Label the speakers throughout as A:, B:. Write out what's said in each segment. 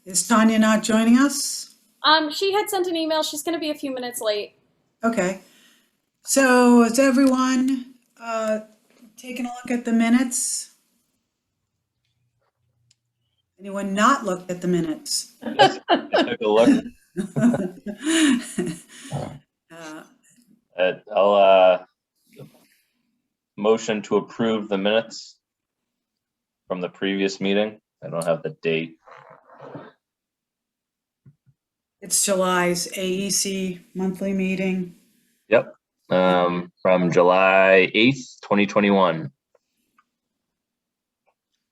A: Is Tanya not joining us?
B: She had sent an email. She's going to be a few minutes late.
A: Okay. So is everyone taking a look at the minutes? Anyone not looked at the minutes?
C: Yes, I took a look.
A: Uh,
C: I'll motion to approve the minutes from the previous meeting. I don't have the date.
A: It's July's AEC monthly meeting.
C: Yep. From July 8th, 2021.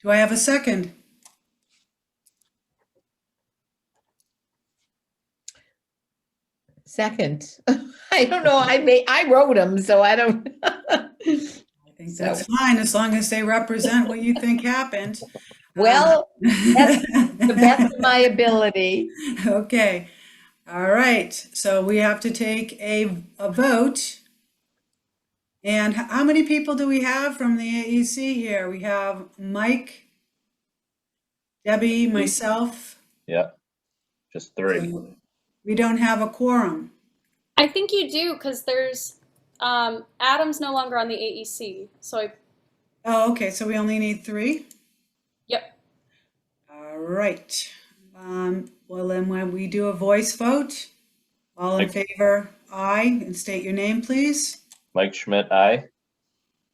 A: Do I have a second?
D: Second. I don't know. I wrote them, so I don't.
A: I think that's fine, as long as they represent what you think happened.
D: Well, that's the best of my ability.
A: Okay. All right. So we have to take a vote. And how many people do we have from the AEC here? We have Mike, Debbie, myself.
C: Yeah, just 3.
A: So we don't have a quorum.
B: I think you do because there's Adam's no longer on the AEC.
A: Oh, okay. So we only need 3?
B: Yep.
A: All right. Well, then when we do a voice vote, all in favor, aye, and state your name, please.
C: Mike Schmidt, aye.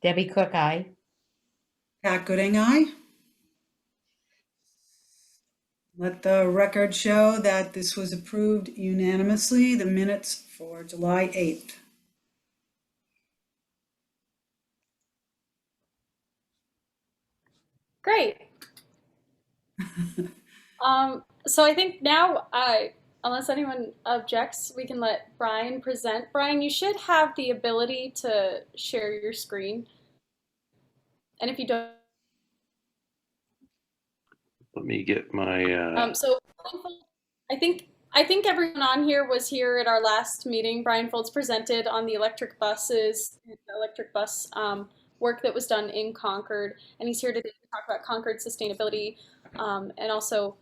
D: Debbie Cook, aye.
A: Pat Gooding, aye. Let the record show that this was approved unanimously, the minutes for July 8th.
B: Great. So I think now, unless anyone objects, we can let Brian present. Brian, you should have the ability to share your screen. And if you don't,
E: let me get my.
B: So I think everyone on here was here at our last meeting. Brian Folds presented on the electric buses, the electric bus work that was done in Concord, and he's here today to talk about Concord sustainability and also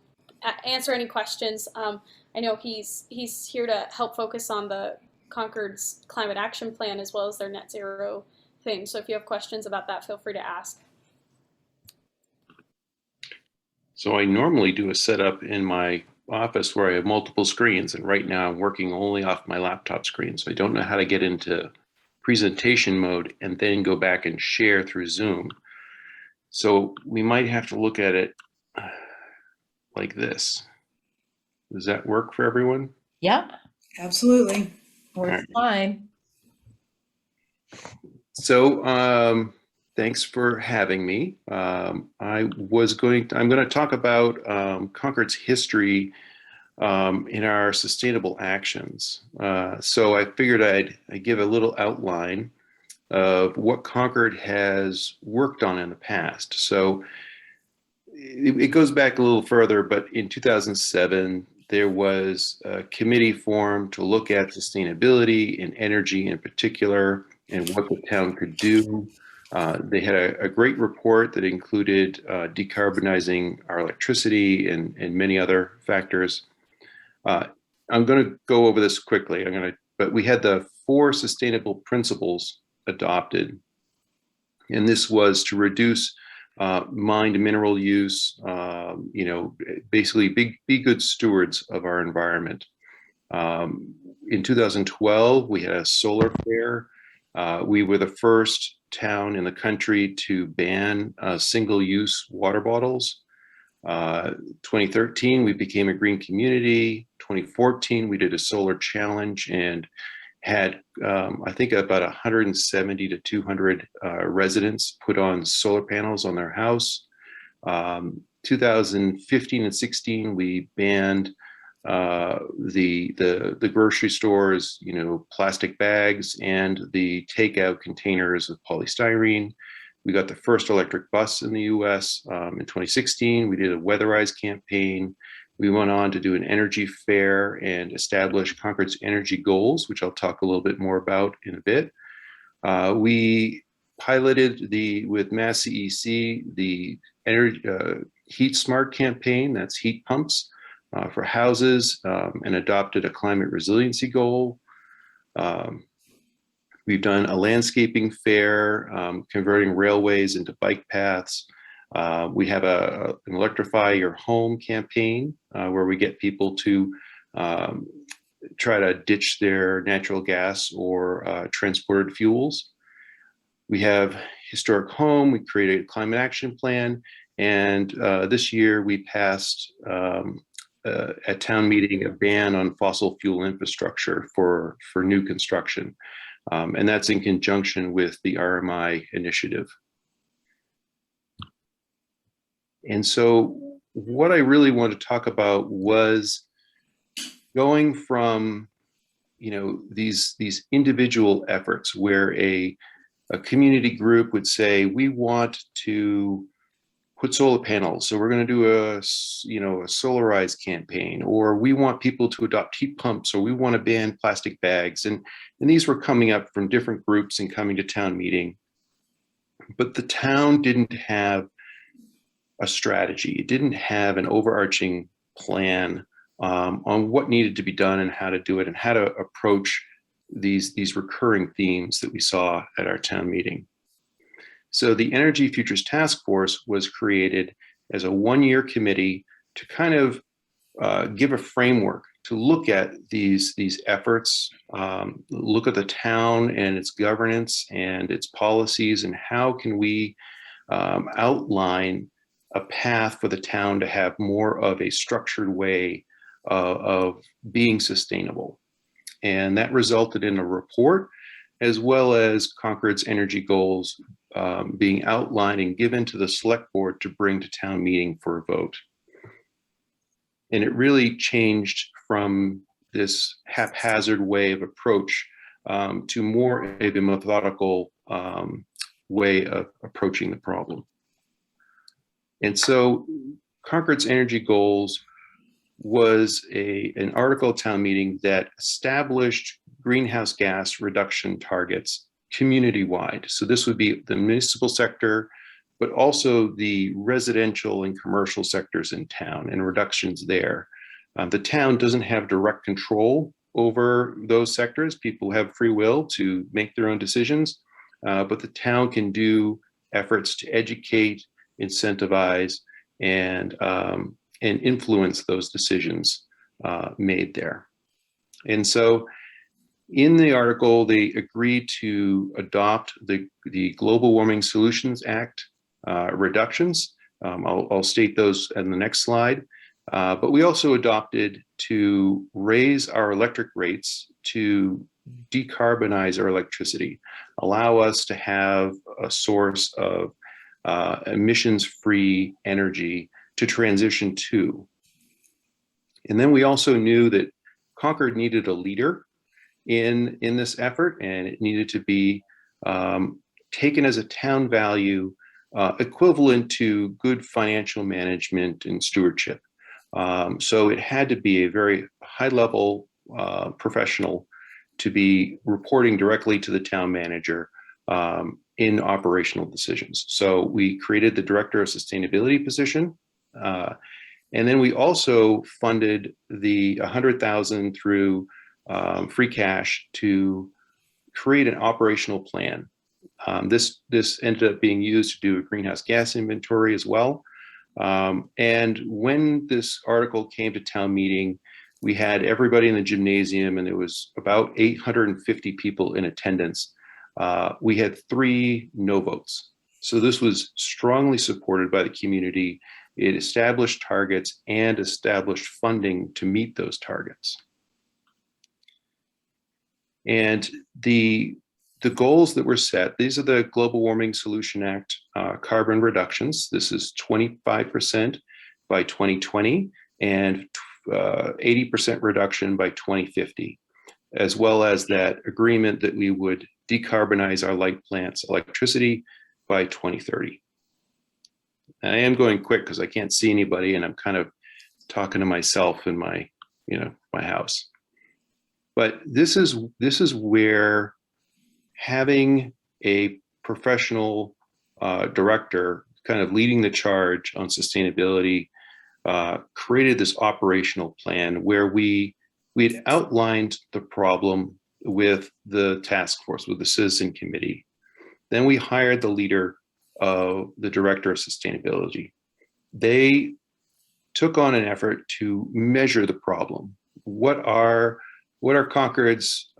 B: answer any questions. I know he's here to help focus on the Concord's climate action plan as well as their net zero thing. So if you have questions about that, feel free to ask.
E: So I normally do a setup in my office where I have multiple screens, and right now I'm working only off my laptop screen. So I don't know how to get into presentation mode and then go back and share through Zoom. So we might have to look at it like this. Does that work for everyone?
D: Yep.
A: Absolutely.
D: Works fine.
E: So thanks for having me. I'm going to talk about Concord's history in our sustainable actions. So I figured I'd give a little outline of what Concord has worked on in the past. So it goes back a little further, but in 2007, there was a committee formed to look at sustainability and energy in particular and what the town could do. They had a great report that included decarbonizing our electricity and many other factors. I'm going to go over this quickly. But we had the 4 sustainable principles adopted, and this was to reduce mined mineral use. Basically, be good stewards of our environment. In 2012, we had a solar fair. We were the first town in the country to ban single-use water bottles. 2013, we became a green community. 2014, we did a solar challenge and had, I think, about 170 to 200 residents put on solar panels on their house. 2015 and 16, we banned the grocery stores, plastic bags and the takeout containers of polystyrene. We got the first electric bus in the US. In 2016, we did a weatherize campaign. We went on to do an energy fair and establish Concord's energy goals, which I'll talk a little bit more about in a bit. We piloted with Mass CEC, the energy, Heat Smart campaign, that's heat pumps. for houses and adopted a climate resiliency goal. We've done a landscaping fair, converting railways into bike paths. We have an Electrify Your Home campaign where we get people to try to ditch their natural gas or transported fuels. We have Historic Home. We created a climate action plan. And this year we passed at town meeting a ban on fossil fuel infrastructure for new construction. And that's in conjunction with the RMI initiative. And so what I really want to talk about was going from, these individual efforts where a community group would say, we want to put solar panels, so we're going to do a solarized campaign, or we want people to adopt heat pumps, or we want to ban plastic bags. And these were coming up from different groups and coming to town meeting. But the town didn't have a strategy. It didn't have an overarching plan on what needed to be done and how to do it and how to approach these recurring themes that we saw at our town meeting. So the Energy Futures Task Force was created as a one-year committee to kind of give a framework to look at these efforts, look at the town and its governance and its policies, and how can we outline a path for the town to have more of a structured way of being sustainable. And that resulted in a report, as well as Concord's energy goals being outlined and given to the select board to bring to town meeting for a vote. And it really changed from this haphazard way of approach to more of a methodical way of approaching the problem. And so Concord's energy goals was an article at town meeting that established greenhouse gas reduction targets community-wide. So this would be the municipal sector, but also the residential and commercial sectors in town and reductions there. The town doesn't have direct control over those sectors. People have free will to make their own decisions, but the town can do efforts to educate, incentivize, and influence those decisions made there. And so in the article, they agreed to adopt the Global Warming Solutions Act reductions. I'll state those in the next slide. But we also adopted to raise our electric rates to decarbonize our electricity, allow us to have a source of emissions-free energy to transition to. And then we also knew that Concord needed a leader in this effort, and it needed to be taken as a town value equivalent to good financial management and stewardship. So it had to be a very high-level professional to be reporting directly to the town manager in operational decisions. So we created the Director of Sustainability position. And then we also funded the $100,000 through free cash to create an operational plan. This ended up being used to do a greenhouse gas inventory as well. And when this article came to town meeting, we had everybody in the gymnasium, and there was about 850 people in attendance. We had 3 no votes. So this was strongly supported by the community. It established targets and established funding to meet those targets. And the goals that were set, these are the Global Warming Solution Act carbon reductions. This is 25% by 2020 and 80% reduction by 2050, as well as that agreement that we would decarbonize our light plants' electricity by 2030. And I am going quick because I can't see anybody, and I'm kind of talking to myself in my, my house. But this is where having a professional director kind of leading the charge on sustainability created this operational plan where we had outlined the problem with the task force, with the citizen committee. Then we hired the leader of the director of sustainability. They took on an effort to measure the problem. What are Concord's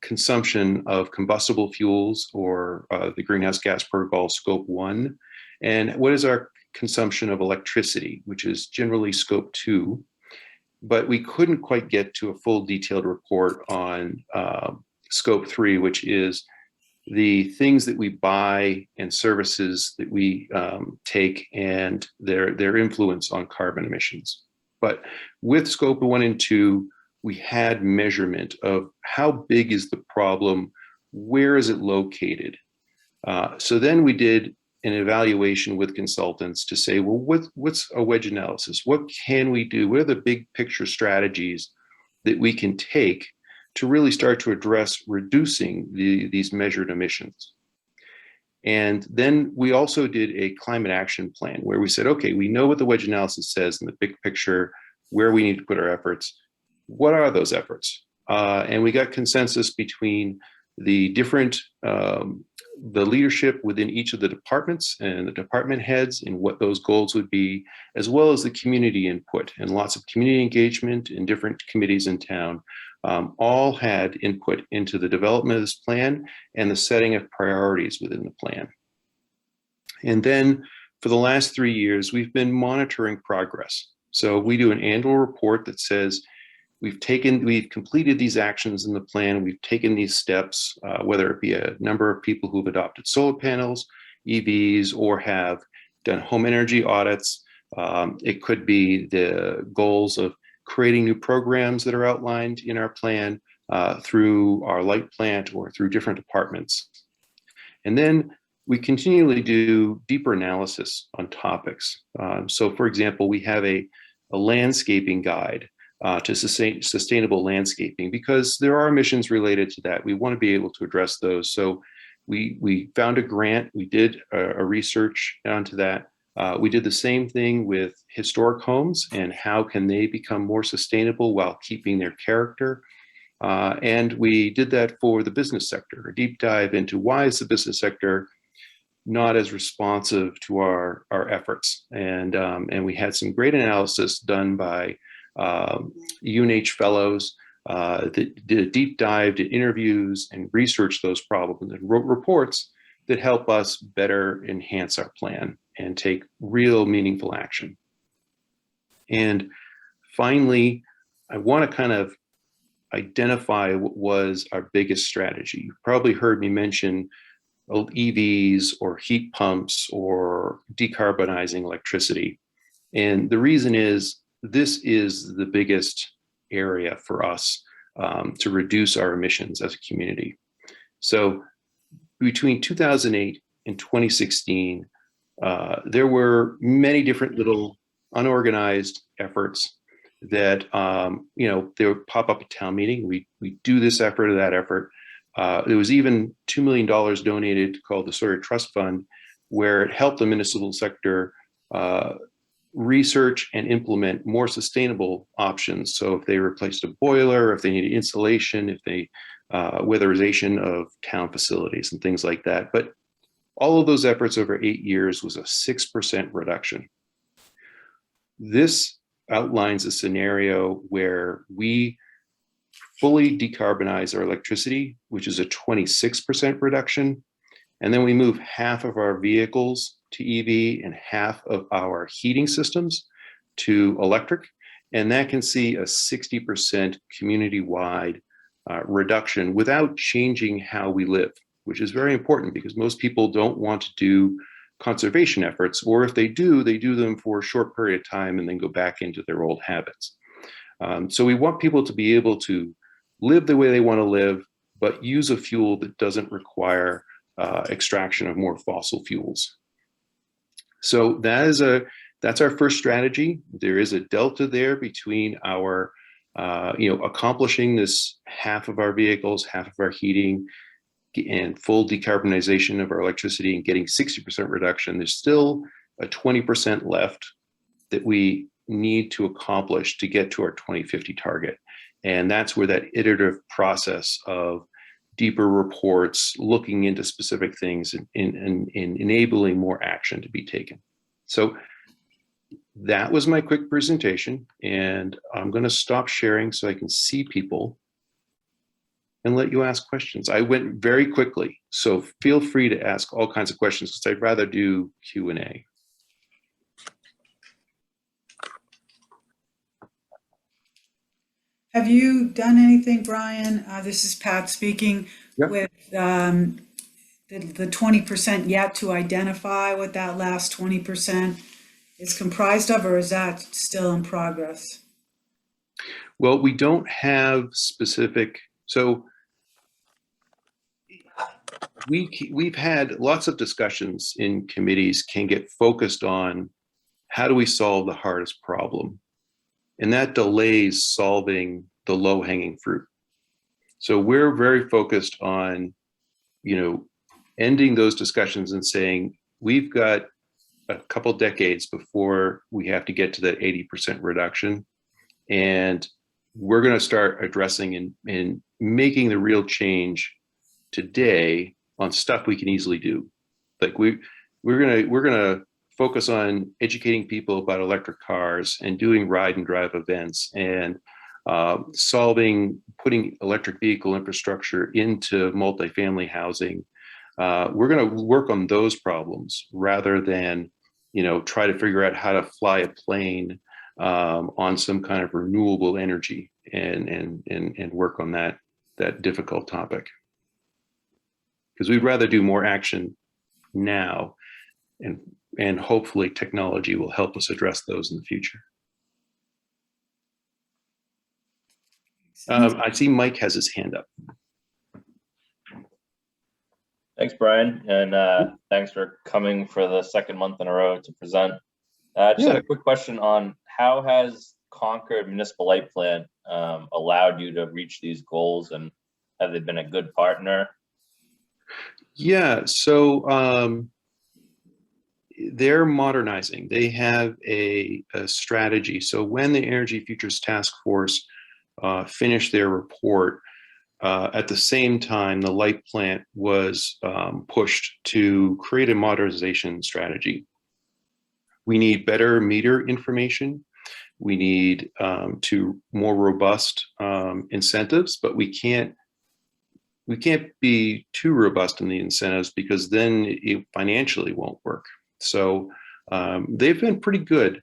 E: consumption of combustible fuels, or the greenhouse gas protocol scope 1, and what is our consumption of electricity, which is generally scope 2. But we couldn't quite get to a full detailed report on scope 3, which is the things that we buy and services that we take and their influence on carbon emissions. But with scope 1 and 2, we had measurement of how big is the problem, where is it located. So then we did an evaluation with consultants to say, well, what's a wedge analysis? What can we do? What are the big picture strategies that we can take to really start to address reducing these measured emissions? And then we also did a climate action plan where we said, okay, we know what the wedge analysis says in the big picture, where we need to put our efforts. What are those efforts? And we got consensus between the different, the leadership within each of the departments and the department heads and what those goals would be, as well as the community input, and lots of community engagement in different committees in town. All had input into the development of this plan and the setting of priorities within the plan. And then for the last 3 years, we've been monitoring progress. So we do an annual report that says, we've completed these actions in the plan, we've taken these steps, whether it be a number of people who've adopted solar panels, EVs, or have done home energy audits. It could be the goals of creating new programs that are outlined in our plan through our light plant or through different departments. And then we continually do deeper analysis on topics. So for example, we have a landscaping guide to sustainable landscaping, because there are emissions related to that. We want to be able to address those. So we found a grant, we did a research onto that. We did the same thing with historic homes and how can they become more sustainable while keeping their character. And we did that for the business sector, a deep dive into why is the business sector not as responsive to our efforts. And we had some great analysis done by UNH fellows that did a deep dive, did interviews and researched those problems and wrote reports that help us better enhance our plan and take real meaningful action. And finally, I want to kind of identify what was our biggest strategy. You've probably heard me mention EVs or heat pumps or decarbonizing electricity. And the reason is, this is the biggest area for us to reduce our emissions as a community. So between 2008 and 2016, there were many different little unorganized efforts that, they would pop up at town meeting. We do this effort or that effort. There was even $2 million donated called the Sawyer Trust Fund, where it helped the municipal sector research and implement more sustainable options. So if they replaced a boiler, if they needed insulation, if they weatherization of town facilities and things like that. But all of those efforts over 8 years was a 6% reduction. This outlines a scenario where we fully decarbonize our electricity, which is a 26% reduction. And then we move half of our vehicles to EV and half of our heating systems to electric. And that can see a 60% community-wide reduction without changing how we live, which is very important because most people don't want to do conservation efforts, or if they do them for a short period of time and then go back into their old habits. So we want people to be able to live the way they want to live, but use a fuel that doesn't require extraction of more fossil fuels. So that's our first strategy. There is a delta there between our, accomplishing this half of our vehicles, half of our heating, and full decarbonization of our electricity and getting 60% reduction. There's still a 20% left that we need to accomplish to get to our 2050 target. And that's where that iterative process of deeper reports, looking into specific things and enabling more action to be taken. So that was my quick presentation, and I'm going to stop sharing so I can see people and let you ask questions. I went very quickly, so feel free to ask all kinds of questions because I'd rather do Q&A.
A: Have you done anything, Brian? This is Pat speaking,
E: Yep.
A: with the 20% yet to identify what that last 20% is comprised of, or is that still in progress?
E: Well, we don't have specific, so we've had lots of discussions in committees can get focused on how do we solve the hardest problem? And that delays solving the low-hanging fruit. So we're very focused on, ending those discussions and saying, we've got a couple decades before we have to get to that 80% reduction. And we're going to start addressing and making the real change today on stuff we can easily do. Like we're gonna focus on educating people about electric cars and doing ride and drive events and putting electric vehicle infrastructure into multifamily housing. We're going to work on those problems rather than, try to figure out how to fly a plane on some kind of renewable energy and work on that difficult topic. Because we'd rather do more action now, and hopefully technology will help us address those in the future. I see Mike has his hand up.
C: Thanks, Brian, and thanks for coming for the second month in a row to present. Just had a quick question on how has Concord Municipal Light Plant allowed you to reach these goals, and have they been a good partner?
E: Yeah, so they're modernizing. They have a strategy. So when the Energy Futures Task Force finished their report, at the same time, the light plant was pushed to create a modernization strategy. We need better meter information. We need more robust incentives, but we can't be too robust in the incentives because then it financially won't work. So they've been pretty good.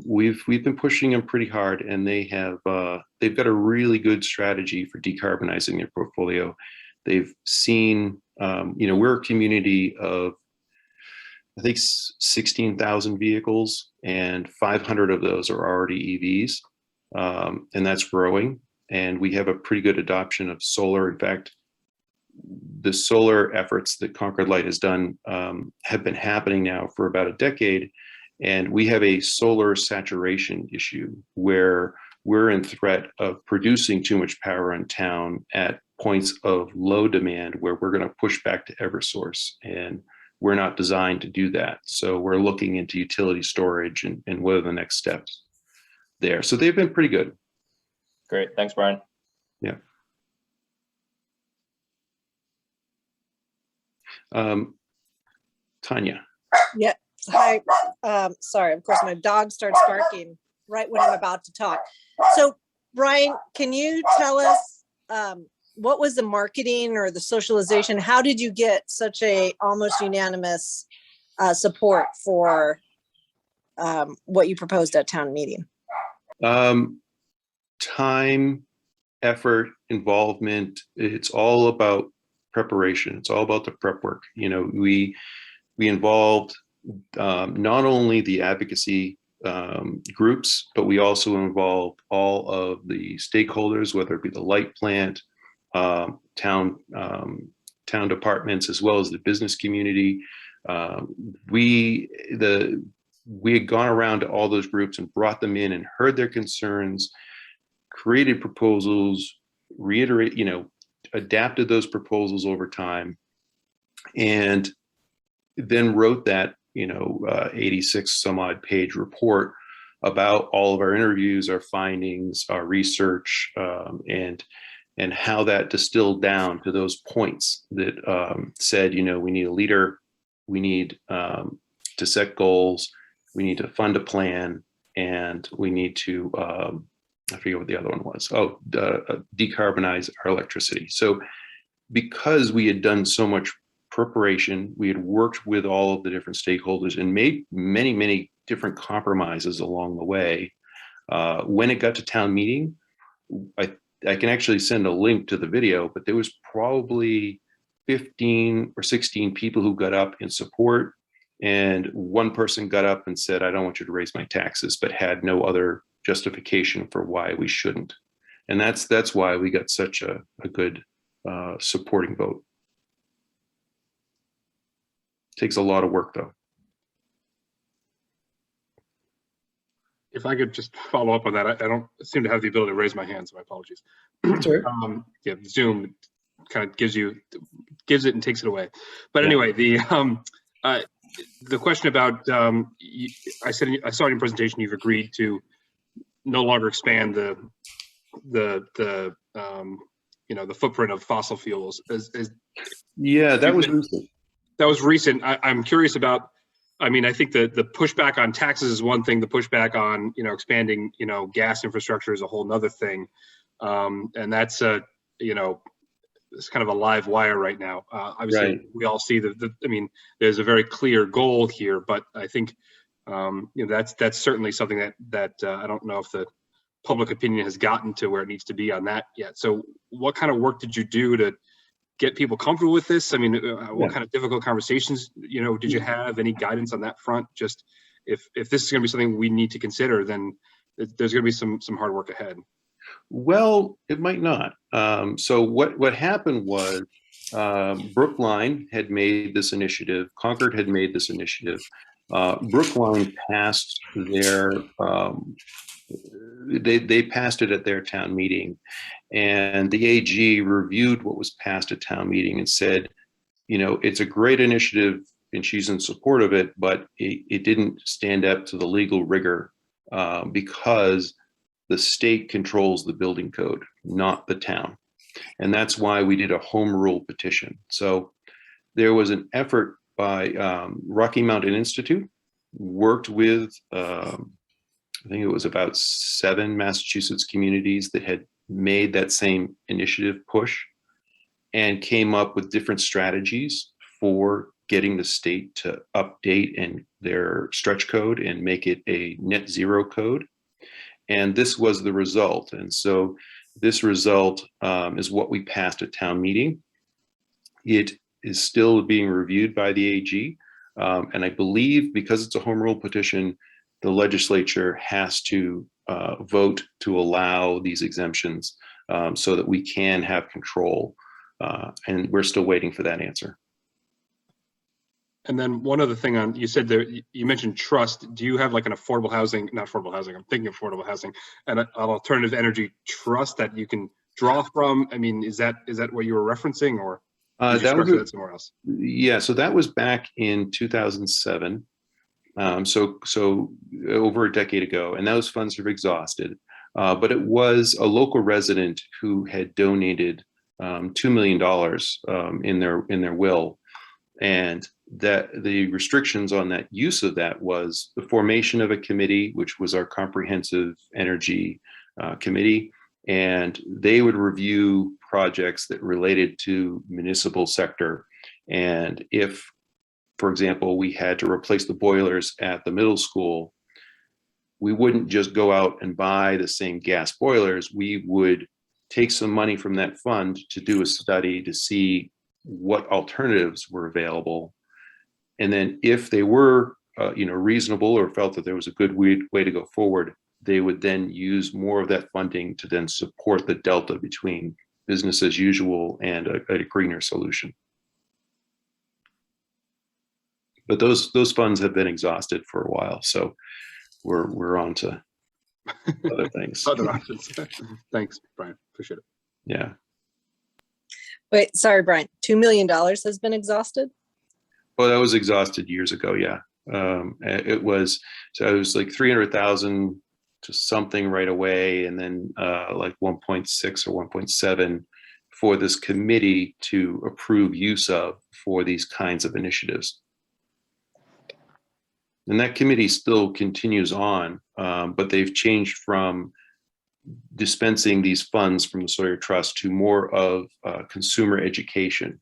E: We've been pushing them pretty hard, and they've got a really good strategy for decarbonizing their portfolio. They've seen, we're a community of, I think 16,000 vehicles, and 500 of those are already EVs, and that's growing. And we have a pretty good adoption of solar. In fact, the solar efforts that Concord Light has done have been happening now for about a decade. And we have a solar saturation issue where we're in threat of producing too much power in town at points of low demand where we're going to push back to Eversource. And we're not designed to do that. So we're looking into utility storage and what are the next steps there. So they've been pretty good.
C: Great, thanks, Brian.
E: Yeah. Tanya.
F: Yeah. Hi. Sorry. Of course, my dog starts barking right when I'm about to talk. So, Brian, can you tell us what was the marketing or the socialization? How did you get such a almost unanimous support for what you proposed at town meeting?
E: Time, effort, involvement. It's all about preparation. It's all about the prep work. We involved not only the advocacy groups, but we also involved all of the stakeholders, whether it be the light plant, town departments, as well as the business community. We had gone around to all those groups and brought them in and heard their concerns, created proposals, adapted those proposals over time, and then wrote that 86 some odd page report about all of our interviews, our findings, our research, and how that distilled down to those points that said, we need a leader, we need to set goals, we need to fund a plan, and we need to, I forget what the other one was. Oh, decarbonize our electricity. So because we had done so much preparation, we had worked with all of the different stakeholders and made many, many different compromises along the way. When it got to town meeting, I can actually send a link to the video, but there was probably 15 or 16 people who got up in support, and one person got up and said, I don't want you to raise my taxes, but had no other justification for why we shouldn't. And that's why we got such a good supporting vote. Takes a lot of work, though.
G: If I could just follow up on that, I don't seem to have the ability to raise my hand, so my apologies.
E: Sure.
G: Yeah, Zoom kind of gives it and takes it away. But anyway, the question about I saw in your presentation you've agreed to no longer expand the footprint of fossil fuels.
E: Yeah, that was recent.
G: That was recent. I'm curious about. I mean, I think the pushback on taxes is one thing. The pushback on expanding gas infrastructure is a whole nother thing, and that's it's kind of a live wire right now. Obviously,
E: Right.
G: We all see I mean, there's a very clear goal here, but I think that's certainly something that I don't know if the public opinion has gotten to where it needs to be on that yet. So, what kind of work did you do to get people comfortable with this? I mean, what kind of difficult conversations, did you have? Any guidance on that front? Just if this is going to be something we need to consider, then there's going to be some hard work ahead.
E: Well, it might not. So what happened was Brookline had made this initiative. Concord had made this initiative. Brookline passed their they passed it at their town meeting, and the AG reviewed what was passed at town meeting and said, it's a great initiative and she's in support of it, but it didn't stand up to the legal rigor because the state controls the building code, not the town. And that's why we did a home rule petition. So there was an effort by Rocky Mountain Institute, worked with I think it was about 7 Massachusetts communities that had made that same initiative push, and came up with different strategies for getting the state to update and their stretch code and make it a net zero code. And this was the result. And so this result is what we passed at town meeting. It is still being reviewed by the AG. And I believe because it's a home rule petition, the legislature has to vote to allow these exemptions so that we can have control. And we're still waiting for that answer.
G: And then one other thing you said there, you mentioned trust. Do you have like an not affordable housing, I'm thinking affordable housing, and an alternative energy trust that you can draw from? I mean, is that what you were referencing, or did you structure that somewhere else?
E: Yeah, so that was back in 2007. So over a decade ago, and those funds have exhausted. But it was a local resident who had donated $2 million in their will, and that the restrictions on that use of that was the formation of a committee, which was our comprehensive energy committee, and they would review projects that related to municipal sector. And if, for example, we had to replace the boilers at the middle school, we wouldn't just go out and buy the same gas boilers. We would take some money from that fund to do a study to see what alternatives were available. And then if they were reasonable or felt that there was a good way to go forward, they would then use more of that funding to then support the delta between business as usual and a greener solution. But those funds have been exhausted for a while, so we're on to other things.
G: Other options. Thanks, Brian. Appreciate it.
E: Yeah.
F: Wait, sorry, Brian. $2 million has been exhausted?
E: Well, that was exhausted years ago. Yeah. It was like 300,000 to something right away, and then like 1.6 or 1.7 for this committee to approve use of for these kinds of initiatives. And that committee still continues on, but they've changed from dispensing these funds from the Sawyer Trust to more of consumer education.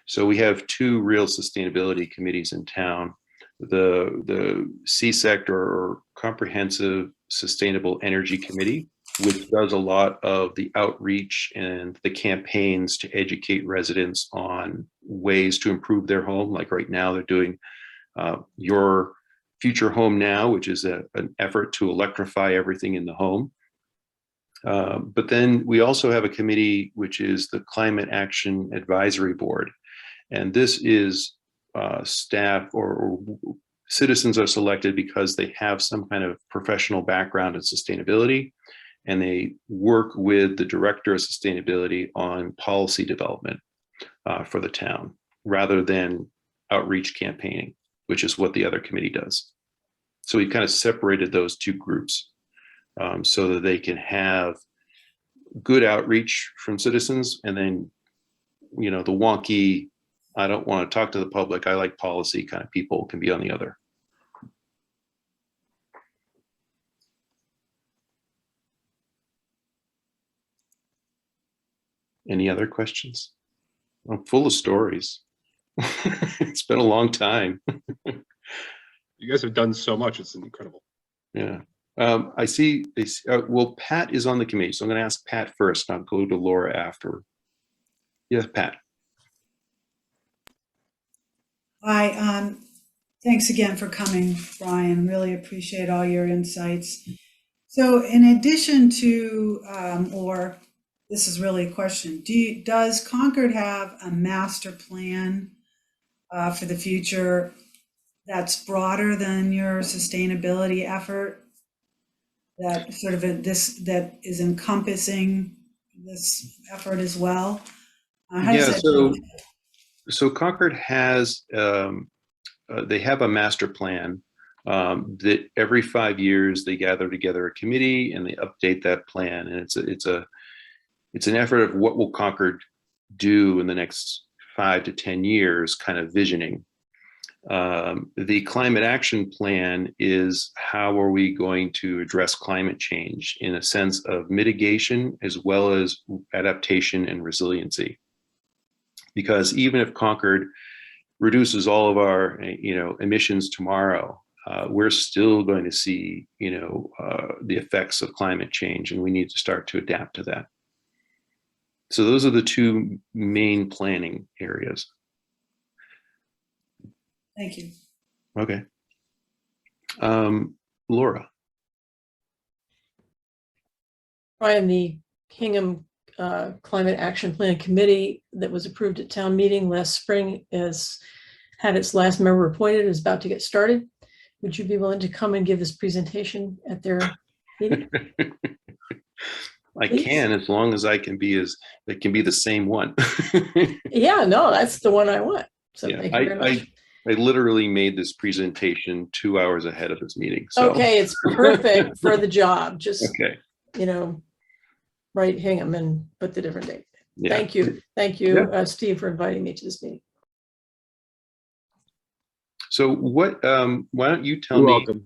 E: So we have two real sustainability committees in town. The CSEC, or Comprehensive Sustainable Energy Committee, which does a lot of the outreach and the campaigns to educate residents on ways to improve their home. Like right now, they're doing Your Future Home Now, which is an effort to electrify everything in the home. But then we also have a committee, which is the Climate Action Advisory Board. And this is staff or citizens are selected because they have some kind of professional background in sustainability, and they work with the director of sustainability on policy development for the town, rather than outreach campaigning, which is what the other committee does. So we kind of separated those two groups so that they can have good outreach from citizens, and then, you know, the wonky, I don't want to talk to the public, I like policy kind of people can be on the other. Any other questions? I'm full of stories. It's been a long time.
G: You guys have done so much. It's incredible.
E: Yeah. I see, well, Pat is on the committee, so I'm going to ask Pat first, and I'll go to Laura after. Yes, Pat.
A: Hi, thanks again for coming, Brian. Really appreciate all your insights. So in addition to, or this is really a question, does Concord have a master plan for the future that's broader than your sustainability effort? That sort of that is encompassing this effort as well? How does that
E: so Concord has, they have a master plan that every 5 years they gather together a committee and they update that plan. And it's an effort of what will Concord do in the next 5 to 10 years, kind of visioning. The climate action plan is how are we going to address climate change in a sense of mitigation as well as adaptation and resiliency. Because even if Concord reduces all of our, emissions tomorrow, we're still going to see, the effects of climate change, and we need to start to adapt to that. So those are the two main planning areas.
A: Thank you.
E: Okay. Laura.
D: Brian, the Hingham Climate Action Plan Committee that was approved at town meeting last spring has had its last member appointed, is about to get started. Would you be willing to come and give this presentation at their meeting?
E: I can, as long as it can be the same one.
D: Yeah, no, that's the one I want. So
E: yeah,
D: thank you very much.
E: I literally made this presentation 2 hours ahead of this meeting. So.
D: Okay, it's perfect for the job. Just,
E: okay.
D: Write Hingham and put the different date.
E: Yeah.
D: Thank you. Thank you,
E: yeah.
D: Steve, for inviting me to this meeting.
E: So what, why don't you tell
G: You're
E: me,
G: welcome.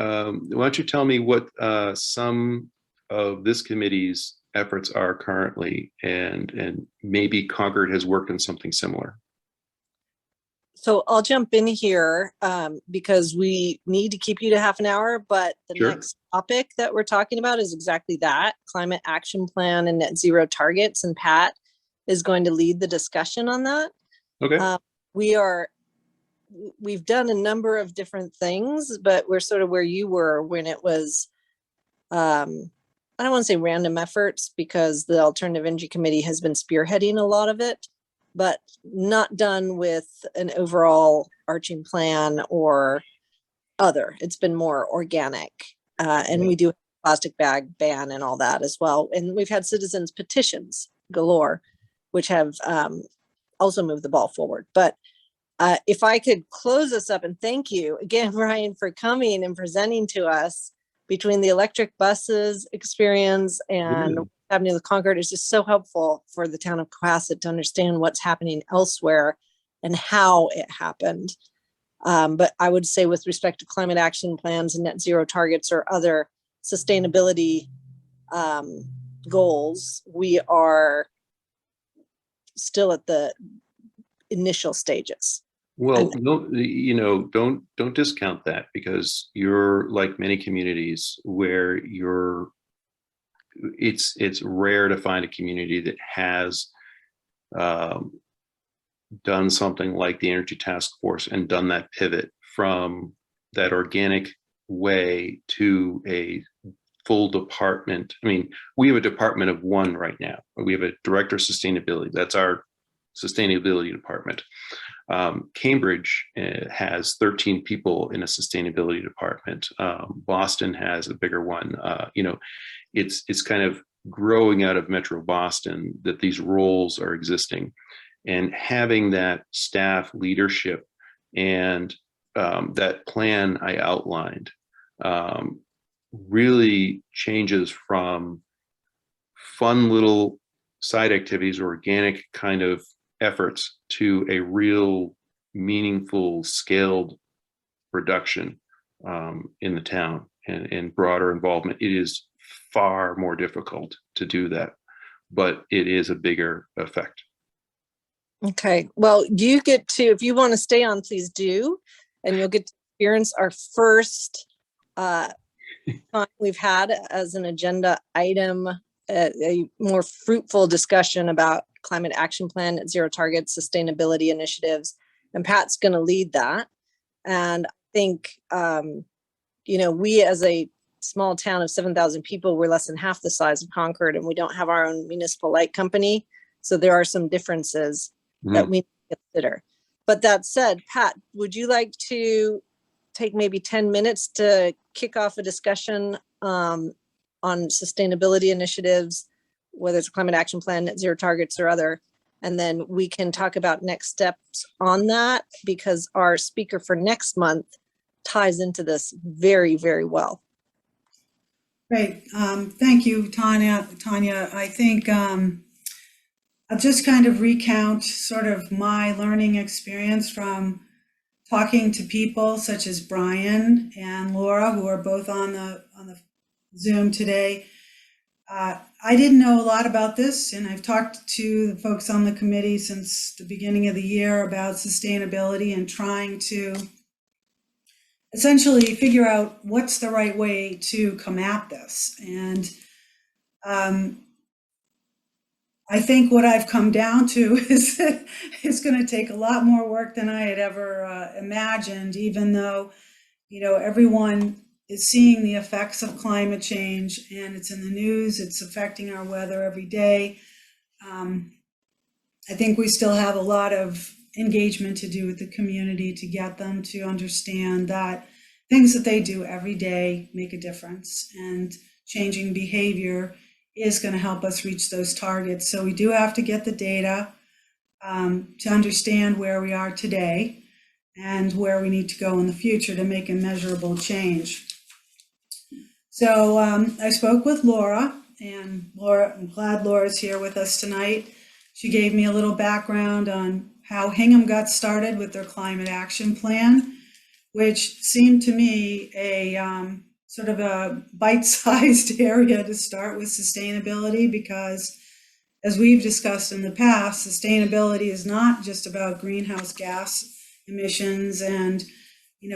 E: why don't you tell me what some of this committee's efforts are currently, and maybe Concord has worked on something similar.
F: So I'll jump in here because we need to keep you to half an hour, but the
E: Sure.
F: next topic that we're talking about is exactly that, climate action plan and net zero targets. And Pat is going to lead the discussion on that.
E: Okay.
F: We've done a number of different things, but we're sort of where you were when it was, I don't want to say random efforts, because the Alternative Energy Committee has been spearheading a lot of it, but not done with an overall arching plan or other. It's been more organic. And we do have a plastic bag ban and all that as well. And we've had citizens petitions galore, which have also moved the ball forward. But If I could close us up, and thank you again, Brian, for coming and presenting to us between the electric buses experience and what's happening with Concord is just so helpful for the town of Cohasset to understand what's happening elsewhere and how it happened. But I would say with respect to climate action plans and net zero targets or other sustainability goals, we are still at the initial stages.
E: Well, no, don't discount that, because you're like many communities where it's rare to find a community that has done something like the Energy Task Force and done that pivot from that organic way to a full department. I mean, we have a department of one right now. We have a director of sustainability. That's our sustainability department. Cambridge has 13 people in a sustainability department. Boston has a bigger one. It's kind of growing out of Metro Boston that these roles are existing, and having that staff leadership and that plan I outlined really changes from fun little side activities or organic kind of efforts to a real meaningful scaled reduction in the town and broader involvement. It is far more difficult to do that, but it is a bigger effect.
F: Okay, well, you get to, if you want to stay on, please do, and you'll get to experience our first time we've had as an agenda item, a more fruitful discussion about climate action plan, net zero targets, sustainability initiatives, and Pat's going to lead that. And I think, we as a small town of 7,000 people, we're less than half the size of Concord, and we don't have our own municipal light company. So there are some differences that we consider. But that said, Pat, would you like to take maybe 10 minutes to kick off a discussion on sustainability initiatives, whether it's a climate action plan, net zero targets or other, and then we can talk about next steps on that, because our speaker for next month ties into this very, very well.
A: Great. Thank you, Tanya. I think I'll just kind of recount sort of my learning experience from talking to people such as Brian and Laura, who are both on the Zoom today. I didn't know a lot about this, and I've talked to the folks on the committee since the beginning of the year about sustainability and trying to essentially figure out what's the right way to come at this. And I think what I've come down to is that it's going to take a lot more work than I had ever imagined, even though, everyone is seeing the effects of climate change, and it's in the news, it's affecting our weather every day. I think we still have a lot of engagement to do with the community to get them to understand that things that they do every day make a difference, and changing behavior is going to help us reach those targets. So we do have to get the data to understand where we are today and where we need to go in the future to make a measurable change. So I spoke with Laura, and I'm glad Laura's here with us tonight. She gave me a little background on how Hingham got started with their climate action plan, which seemed to me a sort of a bite-sized area to start with sustainability, because as we've discussed in the past, sustainability is not just about greenhouse gas emissions and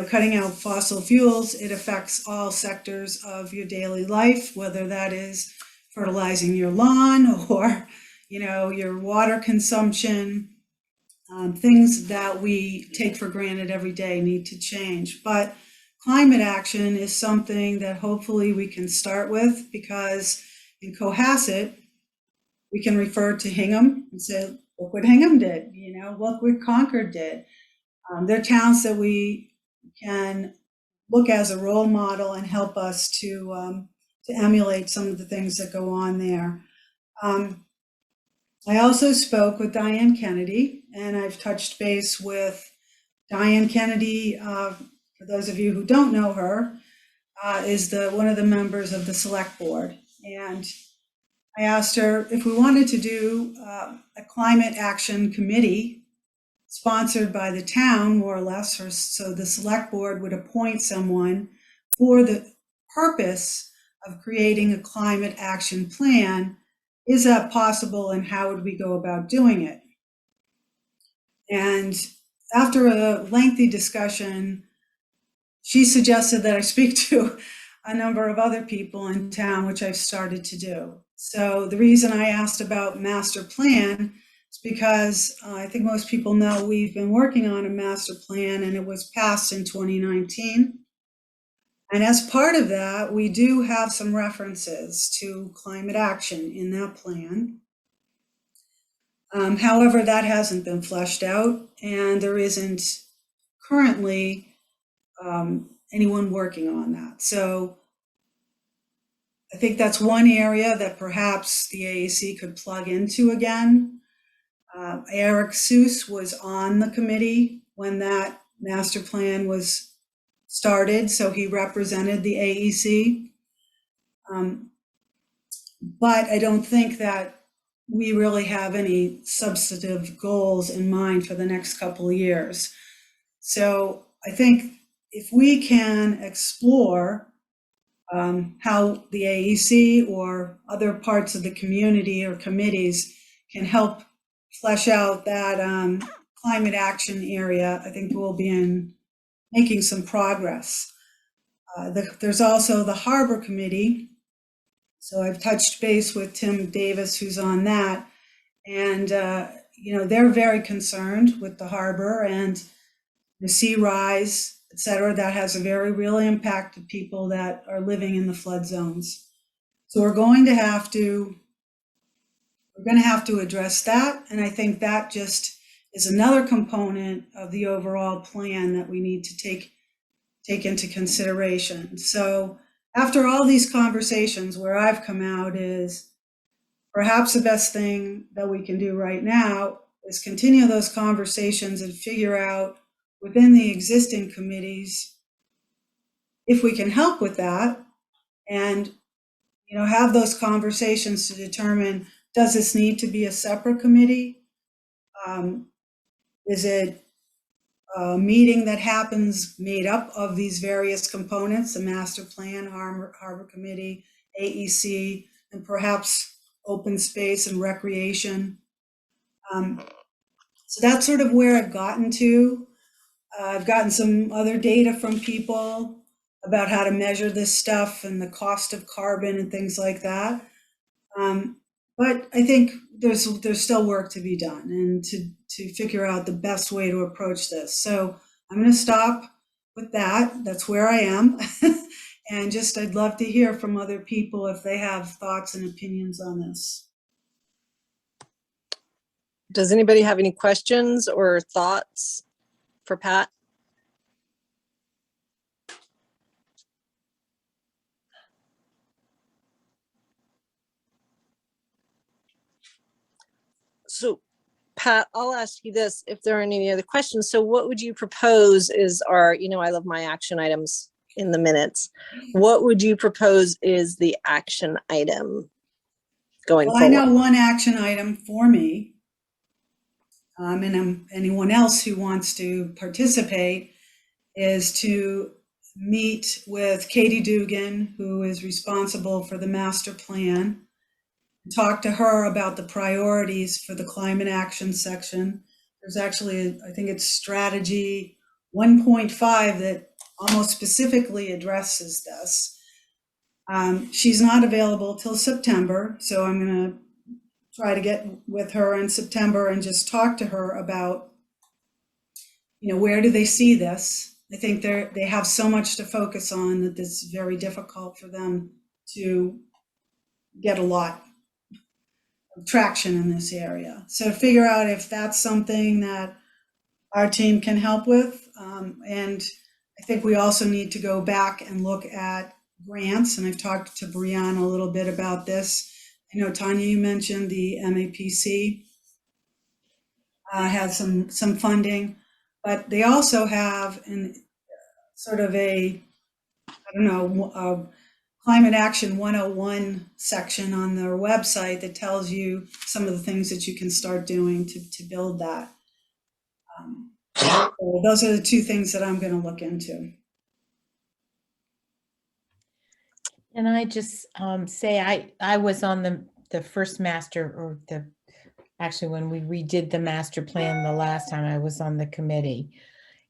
A: cutting out fossil fuels. It affects all sectors of your daily life, whether that is fertilizing your lawn or your water consumption. Things that we take for granted every day need to change. But climate action is something that hopefully we can start with, because in Cohasset, we can refer to Hingham and say, look what Hingham did, look what Concord did. They're towns that we can look as a role model and help us to emulate some of the things that go on there. I also spoke with Diane Kennedy, and I've touched base with Diane Kennedy, for those of you who don't know her, is one of the members of the select board. And I asked her if we wanted to do a climate action committee sponsored by the town, more or less, or so the select board would appoint someone for the purpose of creating a climate action plan. Is that possible, and how would we go about doing it? And after a lengthy discussion, she suggested that I speak to a number of other people in town, which I've started to do. So the reason I asked about master plan is because I think most people know we've been working on a master plan, and it was passed in 2019. And as part of that, we do have some references to climate action in that plan. However, that hasn't been fleshed out, and there isn't currently anyone working on that. So I think that's one area that perhaps the AEC could plug into again. Eric Seuss was on the committee when that master plan was started, so he represented the AEC. But I don't think that we really have any substantive goals in mind for the next couple of years. So I think if we can explore how the AEC or other parts of the community or committees can help flesh out that climate action area, I think we'll be making some progress. There's also the Harbor Committee. So I've touched base with Tim Davis, who's on that. And, they're very concerned with the harbor and the sea rise, et cetera. That has a very real impact to people that are living in the flood zones. So we're going to have to address that. And I think that just is another component of the overall plan that we need to take into consideration. So after all these conversations, where I've come out is perhaps the best thing that we can do right now is continue those conversations and figure out within the existing committees if we can help with that, and have those conversations to determine, does this need to be a separate committee? Is it a meeting that happens made up of these various components, the master plan, harbor committee, AEC, and perhaps open space and recreation? So that's sort of where I've gotten to. I've gotten some other data from people about how to measure this stuff and the cost of carbon and things like that. But I think there's still work to be done, and to figure out the best way to approach this. So I'm going to stop with that. That's where I am. And just I'd love to hear from other people if they have thoughts and opinions on this.
F: Does anybody have any questions or thoughts for Pat? So Pat, I'll ask you this, if there are any other questions. So what would you propose is our, I love my action items in the minutes. What would you propose is the action item going forward?
A: I know one action item for me, and anyone else who wants to participate, is to meet with Katie Dugan, who is responsible for the master plan, and talk to her about the priorities for the climate action section. There's actually, I think it's strategy 1.5 that almost specifically addresses this. She's not available till September, so I'm going to try to get with her in September and just talk to her about, where do they see this? I think they have so much to focus on that it's very difficult for them to get a lot of traction in this area. So figure out if that's something that our team can help with. And I think we also need to go back and look at grants. And I've talked to Brianna a little bit about this. I know, Tanya, you mentioned the MAPC has some funding. but they also have an sort of a, I don't know, a Climate Action 101 section on their website that tells you some of the things that you can start doing to build that. So those are the two things that I'm going to look into.
H: And I just say I was on the first master, or actually when we redid the master plan the last time, I was on the committee.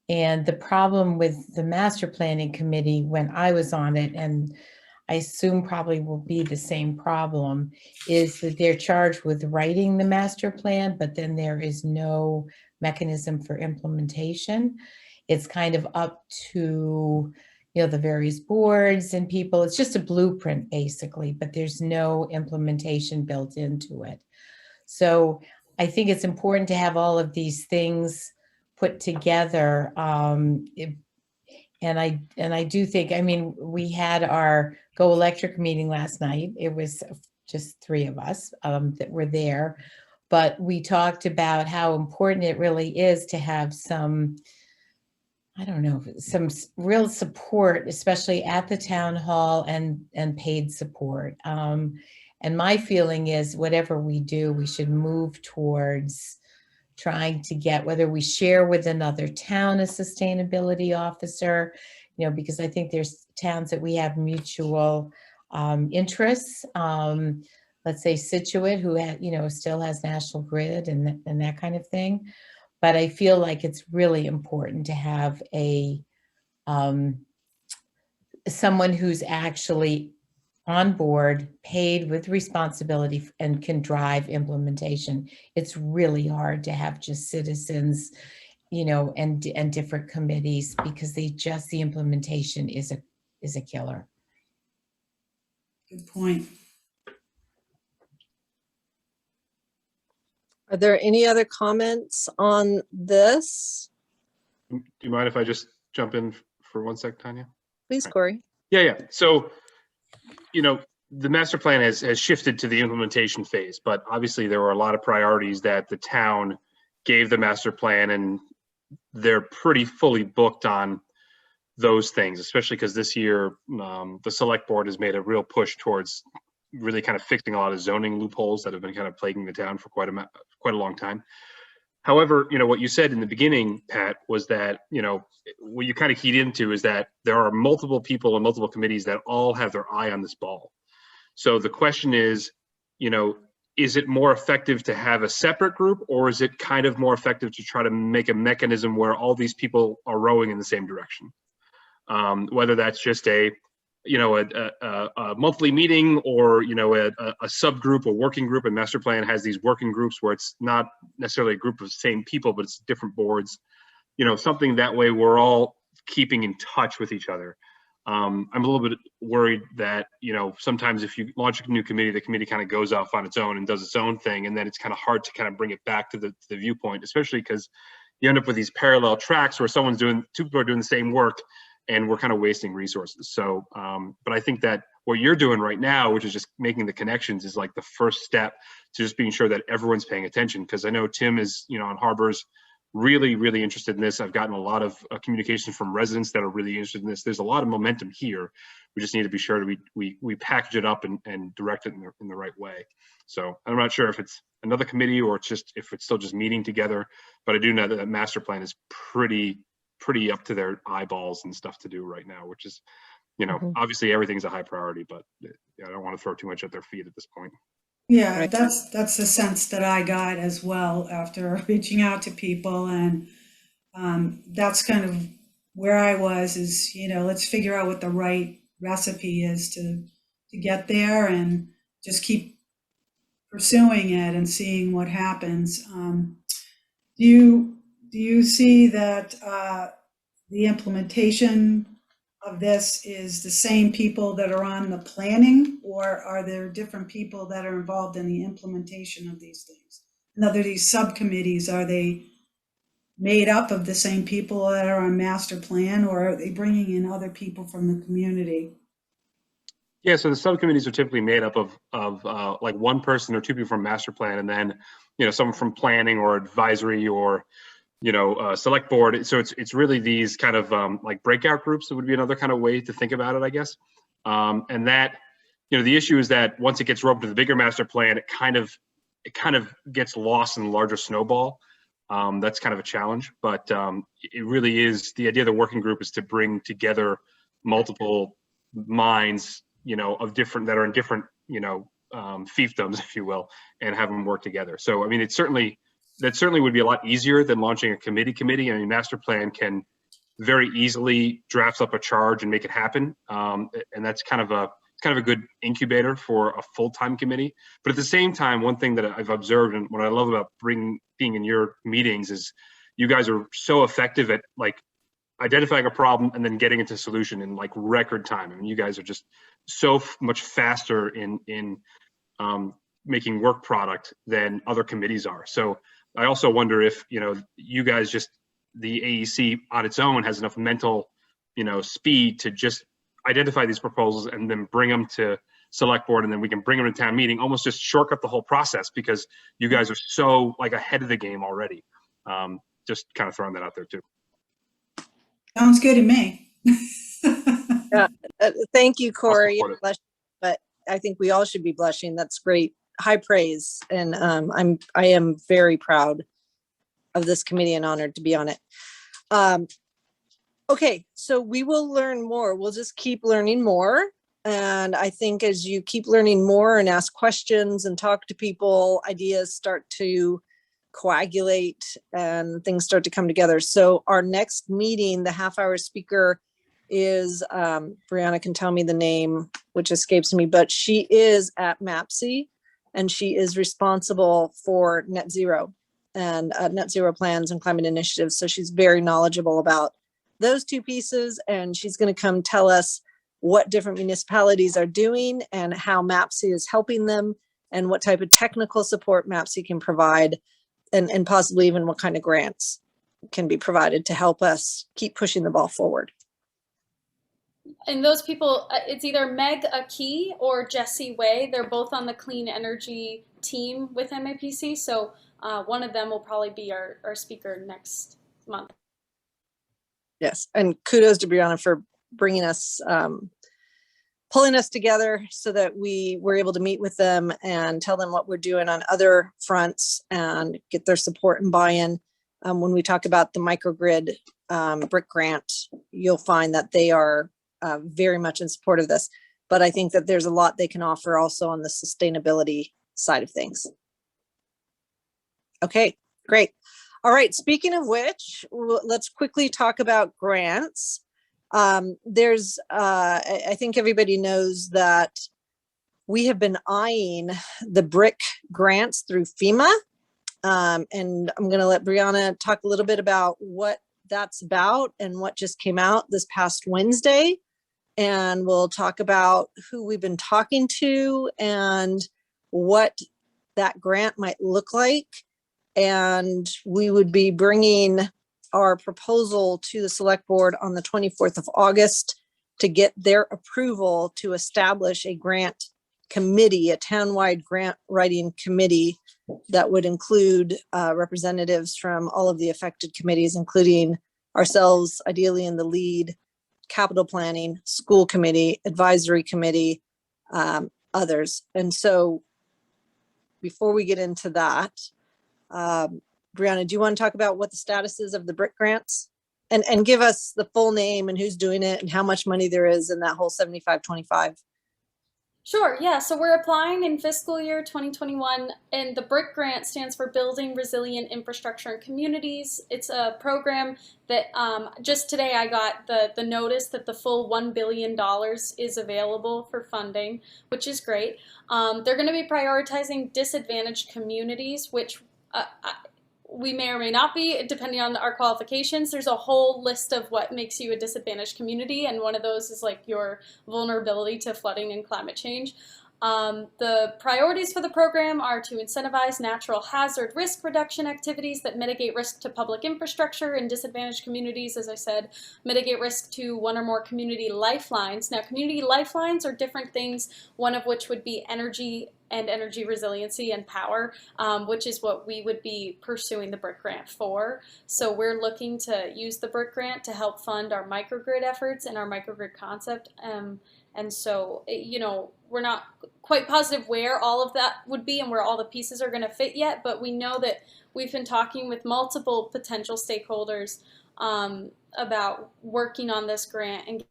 H: And the problem with the master planning committee when I was on it, and I assume probably will be the same problem, is that they're charged with writing the master plan, but then there is no mechanism for implementation. It's kind of up to, the various boards and people. It's just a blueprint basically, but there's no implementation built into it. So I think it's important to have all of these things put together. And I do think, we had our Go Electric meeting last night. It was just 3 of us that were there, but we talked about how important it really is to have some, some real support, especially at the town hall, and paid support. And my feeling is whatever we do, we should move towards trying to get, whether we share with another town a sustainability officer, because I think there's towns that we have mutual interests. Let's say Situate, who still has National Grid and that kind of thing. But I feel like it's really important to have someone who's actually on board, paid with responsibility, and can drive implementation. It's really hard to have just citizens, and different committees, because the implementation is a killer.
A: Good point.
F: Are there any other comments on this?
G: Do you mind if I just jump in for 1 sec, Tanya?
F: Please, Corey.
G: Yeah. So, the master plan has shifted to the implementation phase, but obviously there were a lot of priorities that the town gave the master plan, and they're pretty fully booked on those things, especially because this year the select board has made a real push towards really kind of fixing a lot of zoning loopholes that have been kind of plaguing the town for quite a long time. However, what you said in the beginning, Pat, was that, what you kind of keyed into is that there are multiple people and multiple committees that all have their eye on this ball. So the question is, is it more effective to have a separate group, or is it kind of more effective to try to make a mechanism where all these people are rowing in the same direction? Whether that's just a monthly meeting, or a subgroup, a working group. And master plan has these working groups where it's not necessarily a group of the same people, but it's different boards, something that way we're all keeping in touch with each other. I'm a little bit worried that sometimes if you launch a new committee, the committee kind of goes off on its own and does its own thing, and then it's kind of hard to kind of bring it back to the viewpoint, especially because you end up with these parallel tracks where two people are doing the same work, and we're kind of wasting resources. So, but I think that what you're doing right now, which is just making the connections, is like the first step to just being sure that everyone's paying attention. Because I know Tim is, on Harbors, really, really interested in this. I've gotten a lot of communication from residents that are really interested in this. There's a lot of momentum here. We just need to be sure that we package it up and direct it in the right way. So I'm not sure if it's another committee or if it's still just meeting together, but I do know that that master plan is pretty up to their eyeballs and stuff to do right now, which is, obviously everything's a high priority, but I don't want to throw too much at their feet at this point.
A: Yeah,
F: Right.
A: that's the sense that I got as well after reaching out to people, and that's kind of where I was, is, let's figure out what the right recipe is to get there, and just keep pursuing it and seeing what happens. Do you see that the implementation of this is the same people that are on the planning, or are there different people that are involved in the implementation of these things? In other, these subcommittees, are they made up of the same people that are on master plan, or are they bringing in other people from the community?
G: Yeah, so the subcommittees are typically made up of like one person or two people from master plan, and then someone from planning or advisory or select board. So it's really these kind of like breakout groups. That would be another kind of way to think about it, I guess. And that, the issue is that once it gets roped to the bigger master plan, it kind of gets lost in the larger snowball. That's kind of a challenge, but it really is, the idea of the working group is to bring together multiple minds, of different, that are in different, fiefdoms, if you will, and have them work together. So, I mean, that certainly would be a lot easier than launching a committee. I mean, master plan can very easily draft up a charge and make it happen. And that's kind of a good incubator for a full-time committee. But at the same time, one thing that I've observed and what I love about being in your meetings is you guys are so effective at like identifying a problem and then getting into solution in like record time. I mean, you guys are just so much faster in making work product than other committees are. So I also wonder if, you guys just, the AEC on its own has enough mental, speed to just identify these proposals and then bring them to select board, and then we can bring them to town meeting, almost just shortcut the whole process because you guys are so like ahead of the game already. Just kind of throwing that out there too.
A: Sounds good to me.
F: Thank you, Corey.
G: support it.
F: But I think we all should be blushing. That's great. High praise. And I am very proud of this committee and honored to be on it. Okay, so we will learn more. We'll just keep learning more. And I think as you keep learning more and ask questions and talk to people, ideas start to coagulate and things start to come together. So our next meeting, the half-hour speaker is, Brianna can tell me the name, which escapes me, but she is at MAPC and she is responsible for net zero and net zero plans and climate initiatives. So she's very knowledgeable about those two pieces. And she's going to come tell us what different municipalities are doing and how MAPC is helping them and what type of technical support MAPC can provide and possibly even what kind of grants can be provided to help us keep pushing the ball forward.
B: And those people, it's either Meg Aki or Jessie Way. They're both on the clean energy team with MAPC. So one of them will probably be our speaker next month.
F: Yes, and kudos to Brianna for bringing us, pulling us together so that we were able to meet with them and tell them what we're doing on other fronts and get their support and buy-in. When we talk about the microgrid brick grant, you'll find that they are very much in support of this. But I think that there's a lot they can offer also on the sustainability side of things. Okay, great. All right, speaking of which, let's quickly talk about grants. I think everybody knows that we have been eyeing the brick grants through FEMA. And I'm going to let Brianna talk a little bit about what that's about and what just came out this past Wednesday. And we'll talk about who we've been talking to and what that grant might look like. And we would be bringing our proposal to the select board on the 24th of August to get their approval to establish a grant committee, a townwide grant writing committee that would include representatives from all of the affected committees, including ourselves, ideally in the lead, capital planning, school committee, advisory committee, others. And so before we get into that, Brianna, do you want to talk about what the status is of the brick grants and give us the full name and who's doing it and how much money there is in that whole 75-25?
B: Sure, yeah, so we're applying in fiscal year 2021, and the BRIC grant stands for Building Resilient Infrastructure and Communities. It's a program that just today I got the notice that the full $1 billion is available for funding, which is great. They're going to be prioritizing disadvantaged communities, which we may or may not be, depending on our qualifications. There's a whole list of what makes you a disadvantaged community, and one of those is like your vulnerability to flooding and climate change. The priorities for the program are to incentivize natural hazard risk reduction activities that mitigate risk to public infrastructure in disadvantaged communities, as I said, mitigate risk to one or more community lifelines. Now, community lifelines are different things, one of which would be energy and energy resiliency and power, which is what we would be pursuing the BRIC grant for. So we're looking to use the BRIC grant to help fund our microgrid efforts and our microgrid concept. And so, you know, we're not quite positive where all of that would be and where all the pieces are going to fit yet, but we know that we've been talking with multiple potential stakeholders about working on this grant and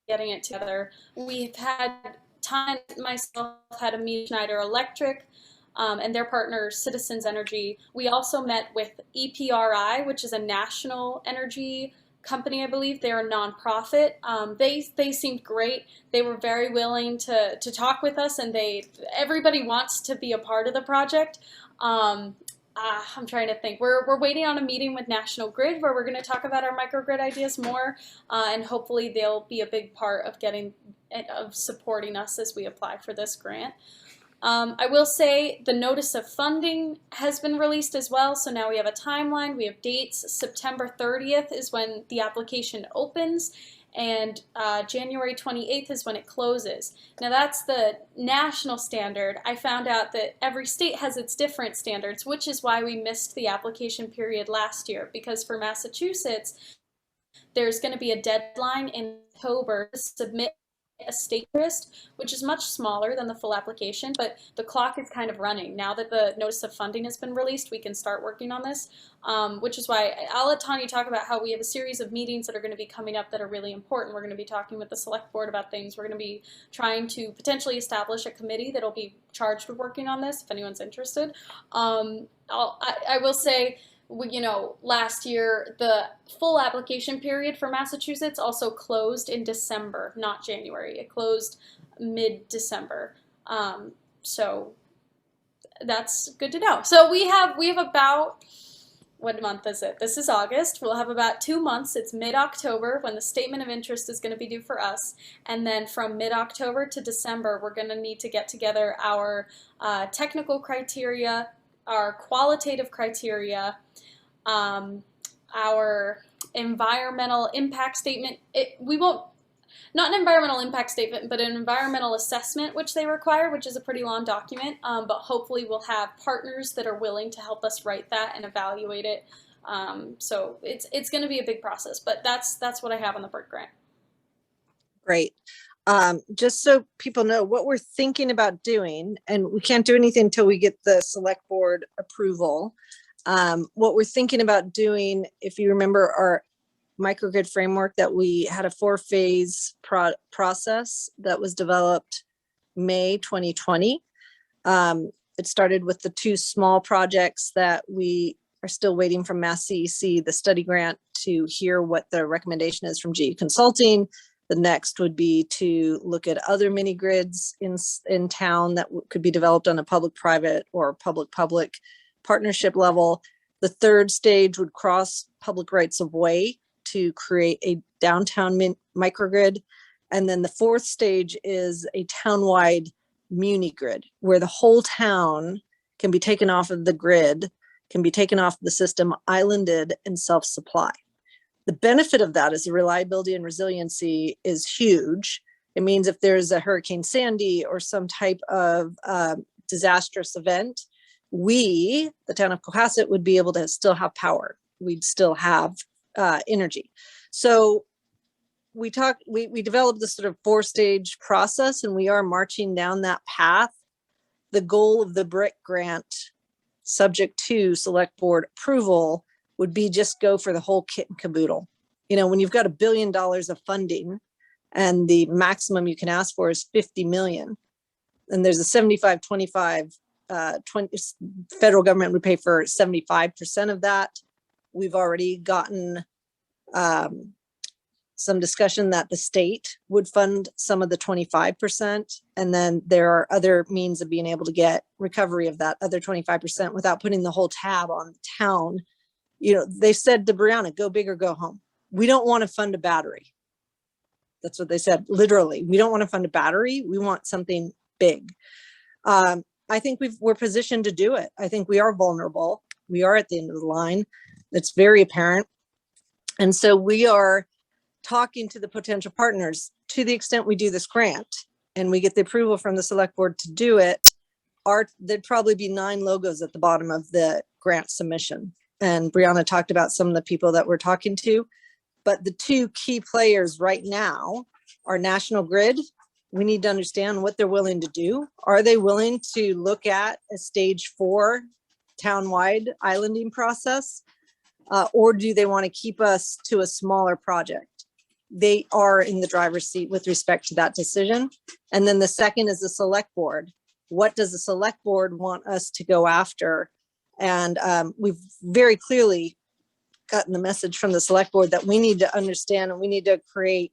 B: getting it together. We've had time, myself had a meeting with Schneider Electric and their partner Citizens Energy. We also met with EPRI, which is a national energy company, I believe. They're a nonprofit. They seemed great. They were very willing to talk with us, and everybody wants to be a part of the project. I'm trying to think. We're waiting on a meeting with National Grid where we're going to talk about our microgrid ideas more, and hopefully they'll be a big part of supporting us as we apply for this grant. I will say the notice of funding has been released as well, so now we have a timeline, we have dates. September 30th is when the application opens, and January 28th is when it closes. Now that's the national standard. I found out that every state has its different standards, which is why we missed the application period last year, because for Massachusetts, there's going to be a deadline in October to submit a state interest, which is much smaller than the full application, but the clock is kind of running. Now that the notice of funding has been released, we can start working on this, which is why I'll let Tanya talk about how we have a series of meetings that are going to be coming up that are really important. We're going to be talking with the select board about things. We're going to be trying to potentially establish a committee that'll be charged with working on this, if anyone's interested. I will say, you know, last year, the full application period for Massachusetts also closed in December, not January. It closed mid-December. So that's good to know. So we have about, what month is it? This is August. We'll have about 2 months. It's mid-October when the statement of interest is going to be due for us. And then from mid-October to December, we're going to need to get together our technical criteria, our qualitative criteria, our environmental impact statement. Not an environmental impact statement, but an environmental assessment, which they require, which is a pretty long document, but hopefully we'll have partners that are willing to help us write that and evaluate it. So it's going to be a big process, but that's what I have on the BRIC grant.
F: Great. Just so people know what we're thinking about doing, and we can't do anything until we get the select board approval. What we're thinking about doing, if you remember our microgrid framework, that we had a 4-phase process that was developed May 2020. It started with the 2 small projects that we are still waiting from Mass CEC, the study grant, to hear what the recommendation is from GE Consulting. The next would be to look at other mini grids in town that could be developed on a public-private or public-public partnership level. The third stage would cross public rights of way to create a downtown microgrid. And then the fourth stage is a townwide muni grid where the whole town can be taken off of the grid, can be taken off the system, islanded, and self-supply. The benefit of that is the reliability and resiliency is huge. It means if there's a Hurricane Sandy or some type of disastrous event, we, the town of Cohasset, would be able to still have power. We'd still have energy. So we developed this sort of 4-stage process, and we are marching down that path. The goal of the BRIC grant, subject to select board approval, would be just go for the whole kit and caboodle. You know, when you've got $1 billion of funding and the maximum you can ask for is 50 million, and there's a 75-25, federal government would pay for 75% of that. We've already gotten some discussion that the state would fund some of the 25%. And then there are other means of being able to get recovery of that other 25% without putting the whole tab on the town. You know, they said to Brianna, go big or go home. We don't want to fund a battery. That's what they said, literally. We don't want to fund a battery. We want something big. I think we're positioned to do it. I think we are vulnerable. We are at the end of the line. It's very apparent. And so we are talking to the potential partners. To the extent we do this grant and we get the approval from the select board to do it, there'd probably be 9 logos at the bottom of the grant submission. And Brianna talked about some of the people that we're talking to, but the 2 key players right now are National Grid. We need to understand what they're willing to do. Are they willing to look at a stage 4 townwide islanding process? Or do they want to keep us to a smaller project? They are in the driver's seat with respect to that decision. And then the second is the select board. What does the select board want us to go after? And we've very clearly gotten the message from the select board that we need to understand and we need to create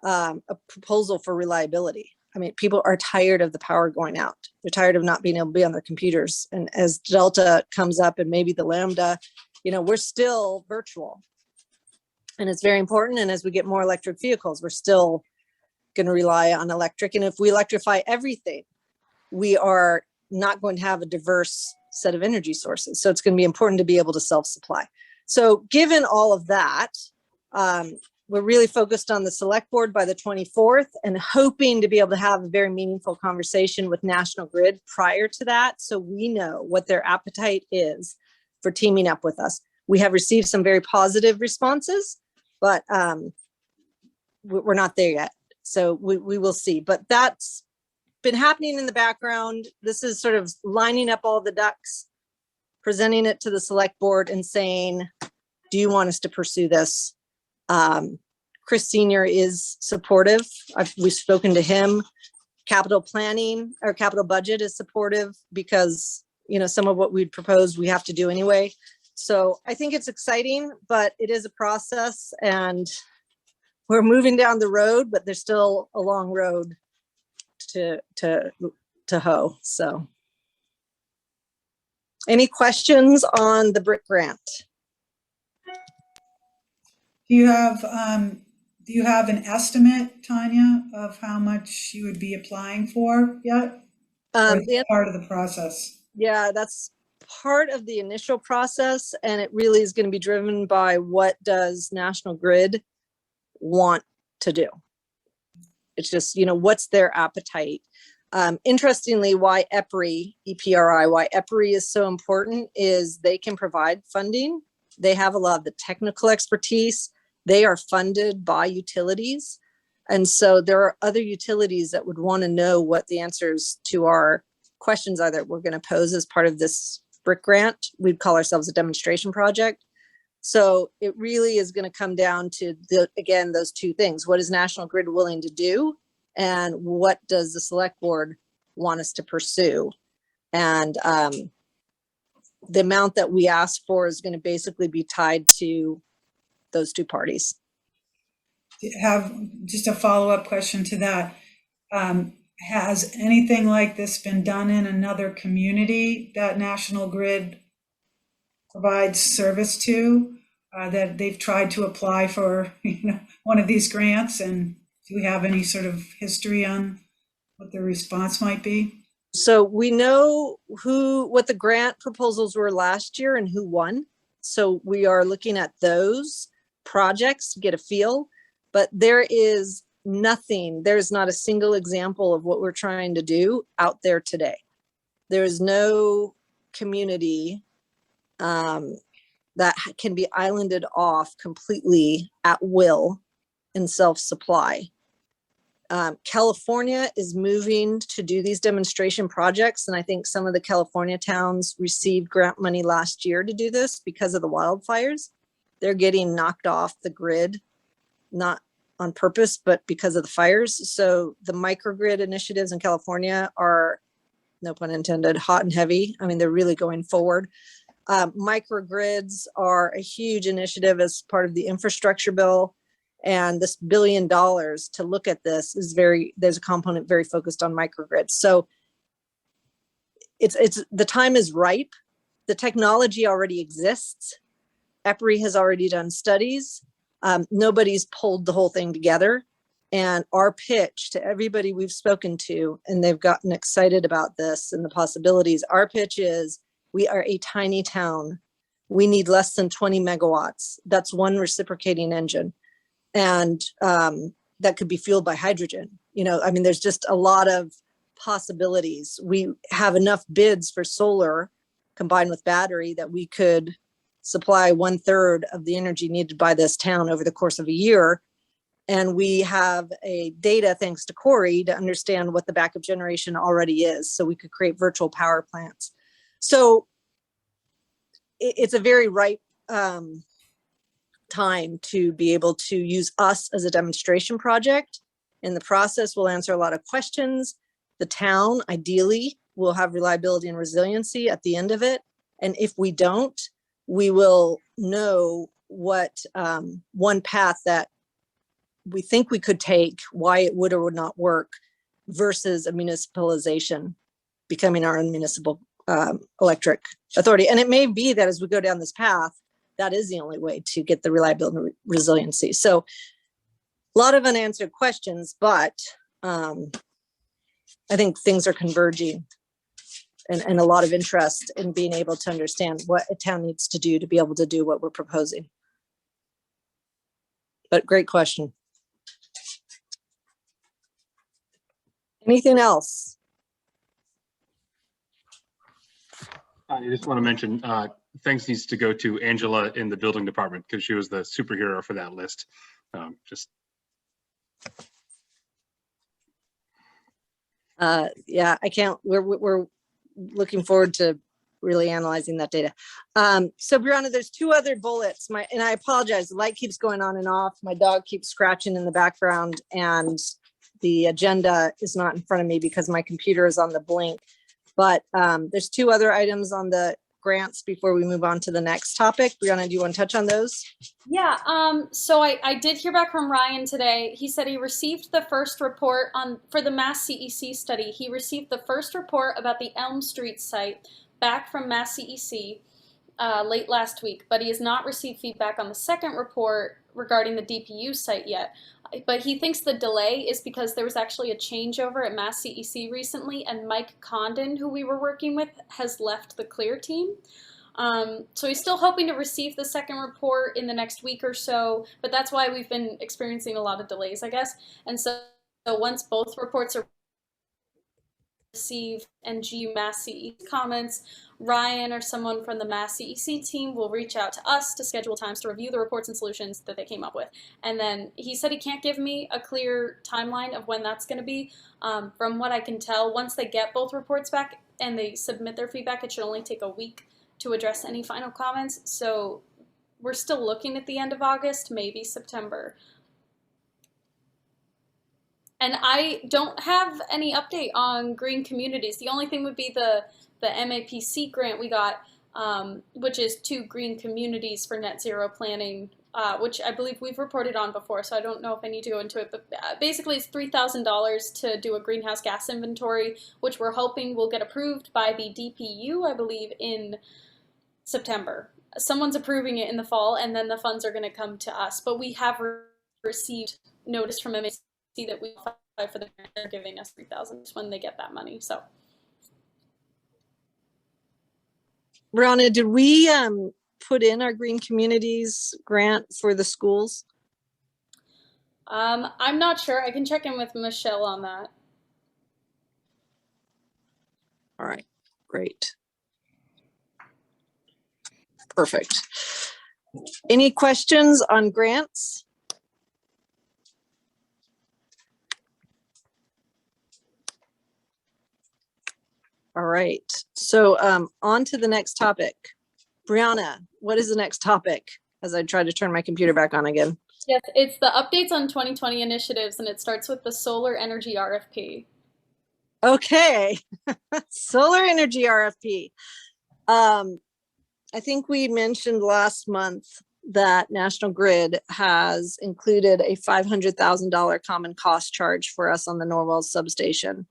F: a proposal for reliability. I mean, people are tired of the power going out. They're tired of not being able to be on their computers. And as Delta comes up and maybe the Lambda, we're still virtual. And it's very important. And as we get more electric vehicles, we're still going to rely on electric. And if we electrify everything, we are not going to have a diverse set of energy sources. So it's going to be important to be able to self-supply. So given all of that, we're really focused on the select board by the 24th and hoping to be able to have a very meaningful conversation with National Grid prior to that. So we know what their appetite is for teaming up with us. We have received some very positive responses, but we're not there yet. So we will see, but that's been happening in the background. This is sort of lining up all the ducks, presenting it to the select board and saying, do you want us to pursue this? Chris Senior is supportive. We've spoken to him. Capital planning or capital budget is supportive because, some of what we'd proposed, we have to do anyway. So I think it's exciting, but it is a process and we're moving down the road, but there's still a long road to hoe. So any questions on the BRIC grant?
A: Do you have an estimate, Tanya, of how much you would be applying for yet? Or is that part of the process?
F: Yeah, that's part of the initial process, and it really is going to be driven by what does National Grid want to do. It's just, what's their appetite? Interestingly, why EPRI is so important is they can provide funding. They have a lot of the technical expertise. They are funded by utilities. And so there are other utilities that would want to know what the answers to our questions are that we're going to pose as part of this BRIC grant. We'd call ourselves a demonstration project. So it really is going to come down to, again, those 2 things. What is National Grid willing to do? And what does the select board want us to pursue? And the amount that we ask for is going to basically be tied to those 2 parties.
A: Have just a follow-up question to that. Has anything like this been done in another community that National Grid provides service to, that they've tried to apply for one of these grants? And do we have any sort of history on what the response might be?
F: So we know what the grant proposals were last year and who won. So we are looking at those projects to get a feel, but there's not a single example of what we're trying to do out there today. There is no community that can be islanded off completely at will and self-supply. California is moving to do these demonstration projects. And I think some of the California towns received grant money last year to do this because of the wildfires. They're getting knocked off the grid, not on purpose, but because of the fires. So the microgrid initiatives in California are, no pun intended, hot and heavy. I mean, they're really going forward. Microgrids are a huge initiative as part of the infrastructure bill. And this $1 billion to look at this is there's a component very focused on microgrids. So the time is ripe. The technology already exists. EPRI has already done studies. Nobody's pulled the whole thing together. And our pitch to everybody we've spoken to, and they've gotten excited about this and the possibilities, our pitch is, we are a tiny town. We need less than 20 megawatts. That's one reciprocating engine. And that could be fueled by hydrogen. You know, I mean, there's just a lot of possibilities. We have enough bids for solar combined with battery that we could supply 1/3 of the energy needed by this town over the course of a year. And we have a data, thanks to Corey, to understand what the backup generation already is. So we could create virtual power plants. So it's a very ripe time to be able to use us as a demonstration project. In the process, we'll answer a lot of questions. The town, ideally, will have reliability and resiliency at the end of it. And if we don't, we will know what one path that we think we could take, why it would or would not work, versus a municipalization, becoming our own municipal electric authority. And it may be that as we go down this path, that is the only way to get the reliability and resiliency. So a lot of unanswered questions, but I think things are converging, and a lot of interest in being able to understand what a town needs to do to be able to do what we're proposing. But great question. Anything else?
G: I just want to mention, thanks needs to go to Angela in the building department because she was the superhero for that list.
F: Yeah, I can't, we're looking forward to really analyzing that data. So Brianna, there's two other bullets. And I apologize, the light keeps going on and off. My dog keeps scratching in the background, and the agenda is not in front of me because my computer is on the blink. But there's two other items on the grants before we move on to the next topic. Brianna, do you want to touch on those?
B: Yeah, so I did hear back from Ryan today. He said he received the first report for the Mass CEC study. He received the first report about the Elm Street site back from Mass CEC late last week, but he has not received feedback on the second report regarding the DPU site yet. But he thinks the delay is because there was actually a changeover at Mass CEC recently, and Mike Condon, who we were working with, has left the CLEAR team. So he's still hoping to receive the second report in the next week or so, but that's why we've been experiencing a lot of delays, I guess. And so once both reports are received and GU Mass CEC comments, Ryan or someone from the Mass CEC team will reach out to us to schedule times to review the reports and solutions that they came up with. And then he said he can't give me a clear timeline of when that's going to be. From what I can tell, once they get both reports back and they submit their feedback, it should only take a week to address any final comments. So we're still looking at the end of August, maybe September. And I don't have any update on green communities. The only thing would be the MAPC grant we got, which is 2 green communities for net zero planning, which I believe we've reported on before, so I don't know if I need to go into it. But basically it's $3,000 to do a greenhouse gas inventory, which we're hoping will get approved by the DPU, I believe, in September. Someone's approving it in the fall, and then the funds are going to come to us. But we have received notice from MAPC that we qualify for the grant. They're giving us $3,000 when they get that money. So,
F: Brianna, did we put in our green communities grant for the schools?
B: I'm not sure. I can check in with Michelle on that.
F: All right, great. Perfect. Any questions on grants? All right, so on to the next topic. Brianna, what is the next topic as I try to turn my computer back on again?
B: Yes, it's the updates on 2020 initiatives, and it starts with the solar energy RFP.
F: Okay, solar energy RFP. I think we mentioned last month that National Grid has included a $500,000 common cost charge for us on the Norwell substation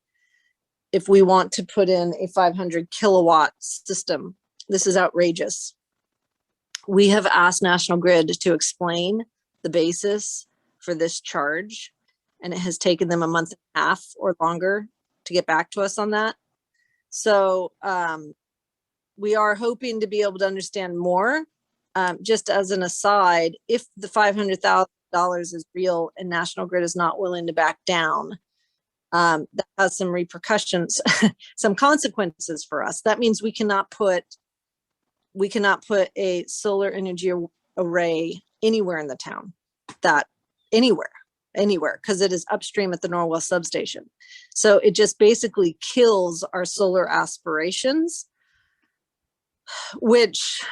F: if we want to put in a 500 kilowatt system. This is outrageous. We have asked National Grid to explain the basis for this charge. and it has taken them a month and a half or longer to get back to us on that. So we are hoping to be able to understand more. Just as an aside, if the $500,000 is real and National Grid is not willing to back down, that has some repercussions, some consequences for us. That means we cannot put a solar energy array anywhere in the town, anywhere, because it is upstream at the Norwell substation. So it just basically kills our solar aspirations, which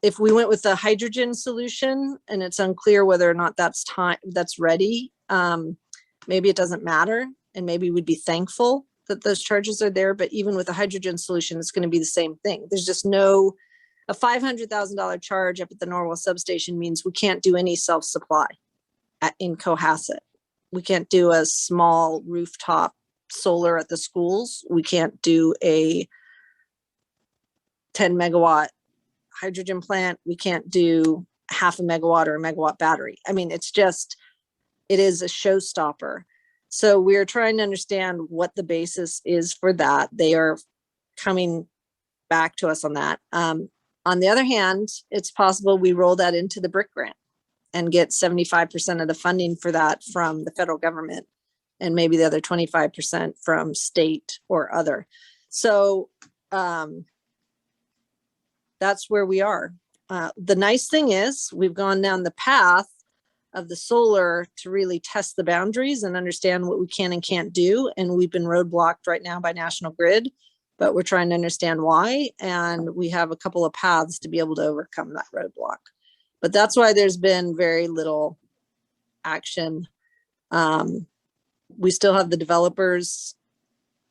F: if we went with the hydrogen solution, and it's unclear whether or not that's ready, maybe it doesn't matter. And maybe we'd be thankful that those charges are there. But even with a hydrogen solution, it's going to be the same thing. There's just a $500,000 charge up at the Norwell substation means we can't do any self-supply in Cohasset. We can't do a small rooftop solar at the schools. We can't do a 10 megawatt hydrogen plant. We can't do half a megawatt or a megawatt battery. I mean, it is a showstopper. So we're trying to understand what the basis is for that. They are coming back to us on that. On the other hand, it's possible we roll that into the BRIC grant and get 75% of the funding for that from the federal government, and maybe the other 25% from state or other. So that's where we are. The nice thing is we've gone down the path of the solar to really test the boundaries and understand what we can and can't do. And we've been roadblocked right now by National Grid, but we're trying to understand why. And we have a couple of paths to be able to overcome that roadblock. But that's why there's been very little action. We still have the developers,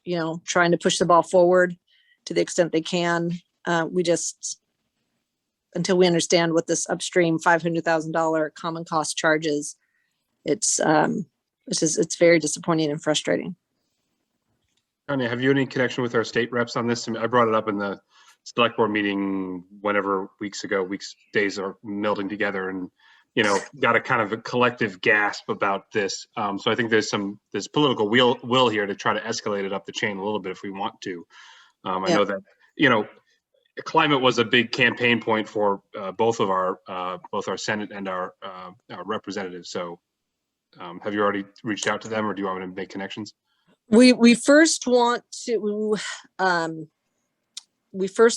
F: trying to push the ball forward to the extent they can. Until we understand what this upstream $500,000 common cost charges, it's very disappointing and frustrating.
G: Tanya, have you any connection with our state reps on this? I brought it up in the select board meeting days are melding together, and got a kind of a collective gasp about this. So I think there's political will here to try to escalate it up the chain a little bit if we want to. I know that climate was a big campaign point for both our Senate and our representatives. So have you already reached out to them, or do you want me to make connections?
F: We first want to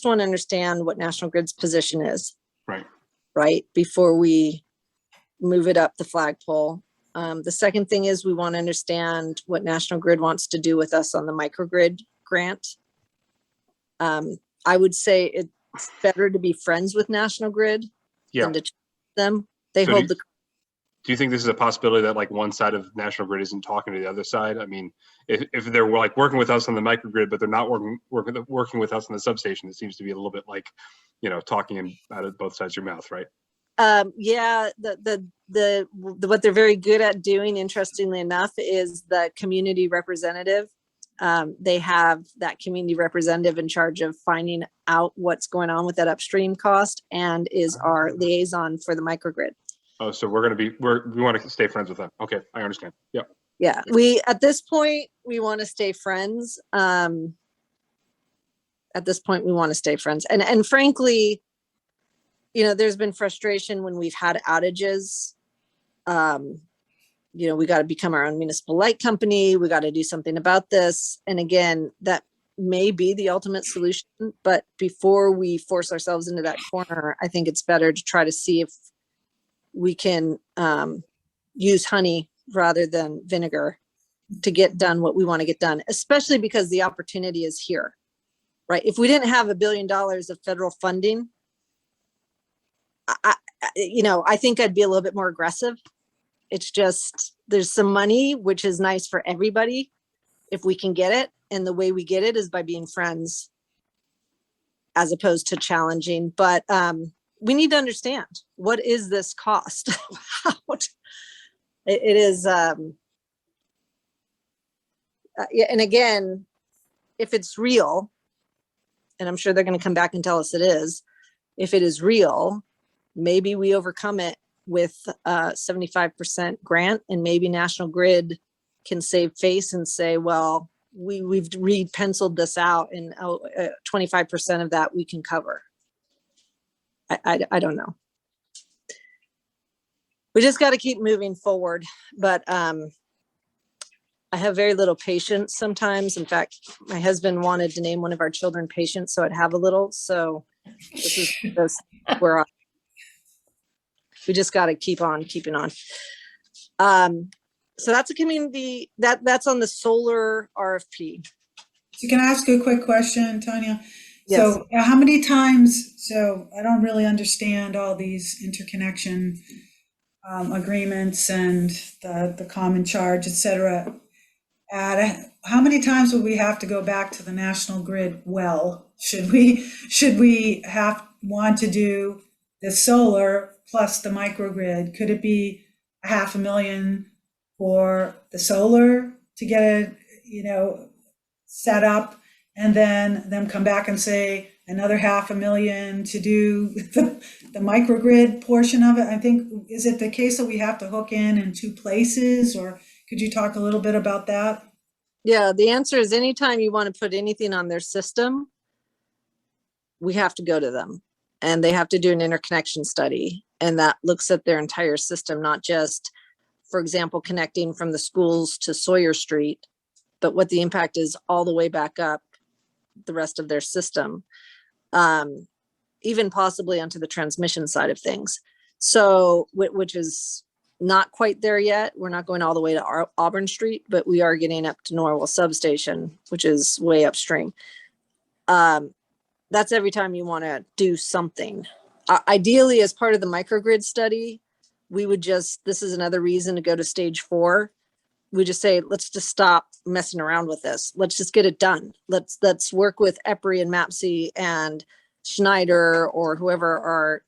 F: understand what National Grid's position is. Right before we move it up the flagpole. The second thing is we want to understand what National Grid wants to do with us on the microgrid grant. I would say it's better to be friends with National Grid than to them. They hold the.
G: Do you think this is a possibility that like one side of National Grid isn't talking to the other side? I mean, if they're like working with us on the microgrid, but they're not working with us on the substation, it seems to be a little bit like, talking out of both sides of your mouth, right?
F: Yeah, what they're very good at doing, interestingly enough, is the community representative. They have that community representative in charge of finding out what's going on with that upstream cost and is our liaison for the microgrid.
G: Oh, so we want to stay friends with them. Okay, I understand. Yeah.
F: Yeah, at this point, we want to stay friends. At this point, we want to stay friends. And frankly, there's been frustration when we've had outages. We got to become our own municipal light company. We got to do something about this. And again, that may be the ultimate solution. But before we force ourselves into that corner, I think it's better to try to see if we can use honey rather than vinegar to get done what we want to get done, especially because the opportunity is here, right? If we didn't have $1 billion of federal funding, I think I'd be a little bit more aggressive. It's just, there's some money, which is nice for everybody if we can get it. And the way we get it is by being friends as opposed to challenging. But we need to understand, what is this cost? It is, and again, if it's real, and I'm sure they're going to come back and tell us it is, if it is real, maybe we overcome it with a 75% grant, and maybe National Grid can save face and say, well, we've re-penciled this out and 25% of that we can cover. I don't know. We just got to keep moving forward, but I have very little patience sometimes. In fact, my husband wanted to name one of our children Patience, so I'd have a little. So this is just where we just got to keep on keeping on. So that's a community that's on the solar RFP.
A: So can I ask you a quick question, Tanya?
F: Yes.
A: So how many times, so I don't really understand all these interconnection agreements and the common charge, et cetera. How many times will we have to go back to the National Grid well? Should we want to do the solar plus the microgrid? Could it be $500,000 for the solar to get it, set up, and then them come back and say another $500,000 to do the microgrid portion of it? I think, is it the case that we have to hook in two places, or could you talk a little bit about that?
F: Yeah, the answer is anytime you want to put anything on their system, we have to go to them and they have to do an interconnection study. And that looks at their entire system, not just, for example, connecting from the schools to Sawyer Street, but what the impact is all the way back up the rest of their system, even possibly onto the transmission side of things. So, which is not quite there yet. We're not going all the way to Auburn Street, but we are getting up to Norwell Substation, which is way upstream. That's every time you want to do something. Ideally, as part of the microgrid study, we would just, this is another reason to go to stage 4. We just say, let's just stop messing around with this. Let's just get it done. Let's work with EPRI and MAPC and Schneider or whoever our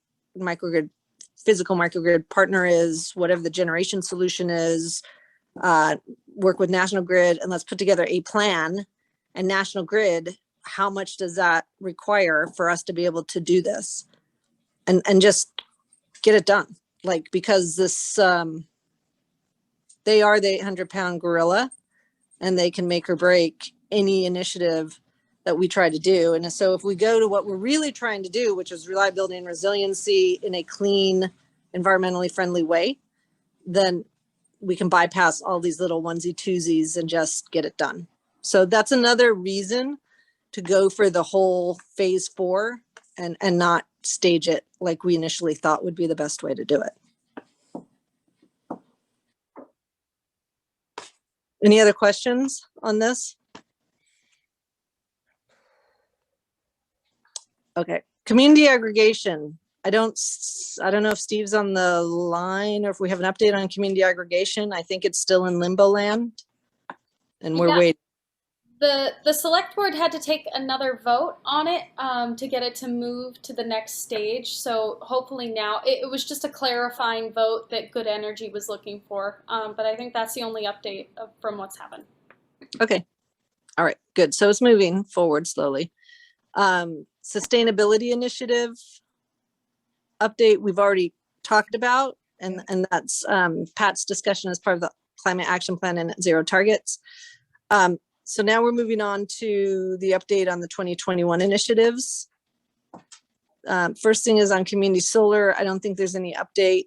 F: physical microgrid partner is, whatever the generation solution is, work with National Grid, and let's put together a plan. And National Grid, how much does that require for us to be able to do this? And just get it done. Like, because this, they are the 800-pound gorilla, and they can make or break any initiative that we try to do. And so if we go to what we're really trying to do, which is reliability and resiliency in a clean, environmentally friendly way, then we can bypass all these little onesie twosies and just get it done. So that's another reason to go for the whole phase 4 and not stage it like we initially thought would be the best way to do it. Any other questions on this? Okay, community aggregation. I don't know if Steve's on the line or if we have an update on community aggregation. I think it's still in limbo land and we're waiting.
B: The select board had to take another vote on it to get it to move to the next stage. So hopefully now, it was just a clarifying vote that Good Energy was looking for. But I think that's the only update from what's happened.
F: Okay. All right, good. So it's moving forward slowly. Sustainability initiative update we've already talked about, and that's Pat's discussion as part of the climate action plan and net zero targets. So now we're moving on to the update on the 2021 initiatives. First thing is on community solar. I don't think there's any update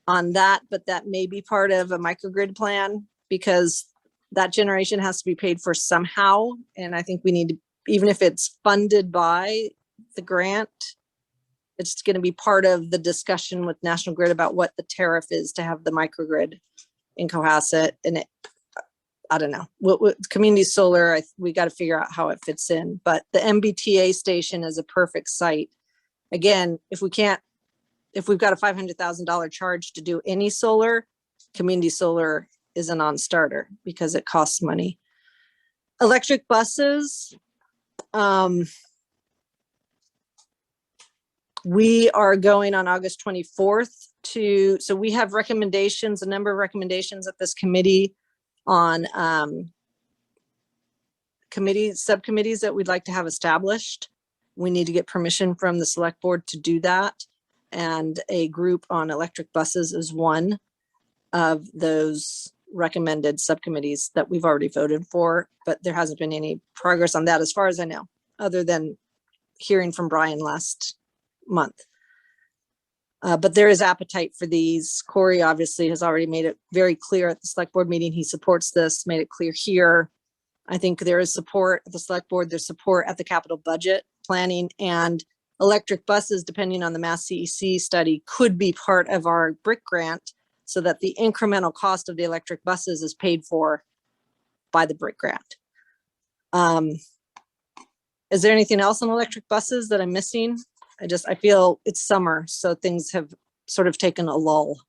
F: on that, but that may be part of a microgrid plan because that generation has to be paid for somehow. And I think we need to, even if it's funded by the grant, it's going to be part of the discussion with National Grid about what the tariff is to have the microgrid in Cohasset. And I don't know, what community solar, we got to figure out how it fits in, but the MBTA station is a perfect site. Again, if we've got a $500,000 charge to do any solar, community solar is a non-starter because it costs money. Electric buses. We are going on August 24th so we have recommendations, a number of recommendations at this committee on subcommittees that we'd like to have established. We need to get permission from the select board to do that. And a group on electric buses is one of those recommended subcommittees that we've already voted for, but there hasn't been any progress on that as far as I know, other than hearing from Brian last month. But there is appetite for these. Corey obviously has already made it very clear at the select board meeting. He supports this, made it clear here. I think there is support at the select board. There's support at the capital budget planning, and electric buses, depending on the Mass CEC study, could be part of our BRIC grant so that the incremental cost of the electric buses is paid for by the BRIC grant. Is there anything else on electric buses that I'm missing? I feel it's summer, so things have sort of taken a lull.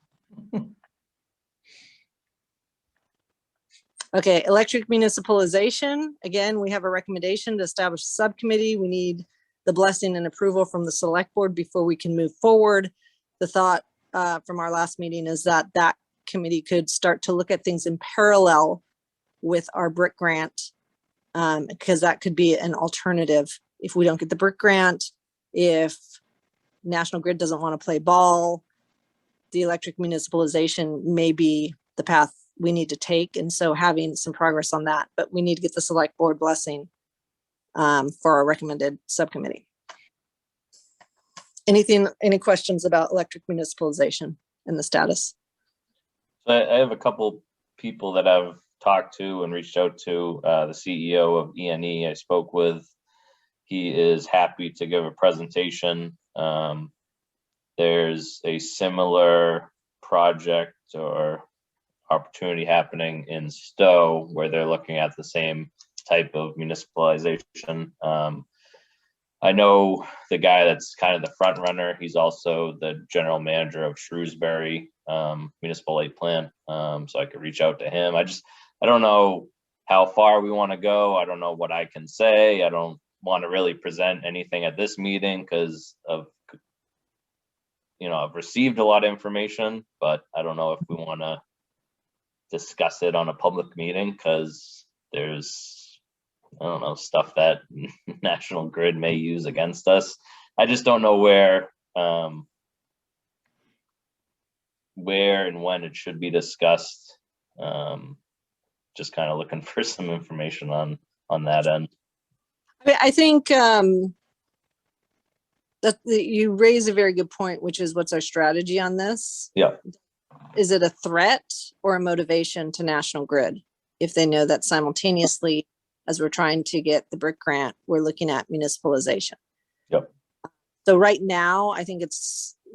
F: Okay, electric municipalization. Again, we have a recommendation to establish a subcommittee. We need the blessing and approval from the select board before we can move forward. The thought from our last meeting is that that committee could start to look at things in parallel with our BRIC grant, because that could be an alternative if we don't get the BRIC grant. If National Grid doesn't want to play ball, the electric municipalization may be the path we need to take. And so having some progress on that, but we need to get the select board blessing for our recommended subcommittee. Any questions about electric municipalization and the status?
C: I have a couple people that I've talked to and reached out to. The CEO of ENE I spoke with. He is happy to give a presentation. There's a similar project or opportunity happening in Stowe where they're looking at the same type of municipalization. I know the guy that's kind of the front runner. He's also the general manager of Shrewsbury Municipal Light Plant. So I could reach out to him. I don't know how far we want to go. I don't know what I can say. I don't want to really present anything at this meeting because of, I've received a lot of information, but I don't know if we want to discuss it on a public meeting because there's, I don't know, stuff that National Grid may use against us. I just don't know where and when it should be discussed. Just kind of looking for some information on that end.
F: I think that you raise a very good point, which is what's our strategy on this?
C: Yeah.
F: Is it a threat or a motivation to National Grid if they know that simultaneously, as we're trying to get the BRIC grant, we're looking at municipalization?
C: Yep.
F: So right now, I think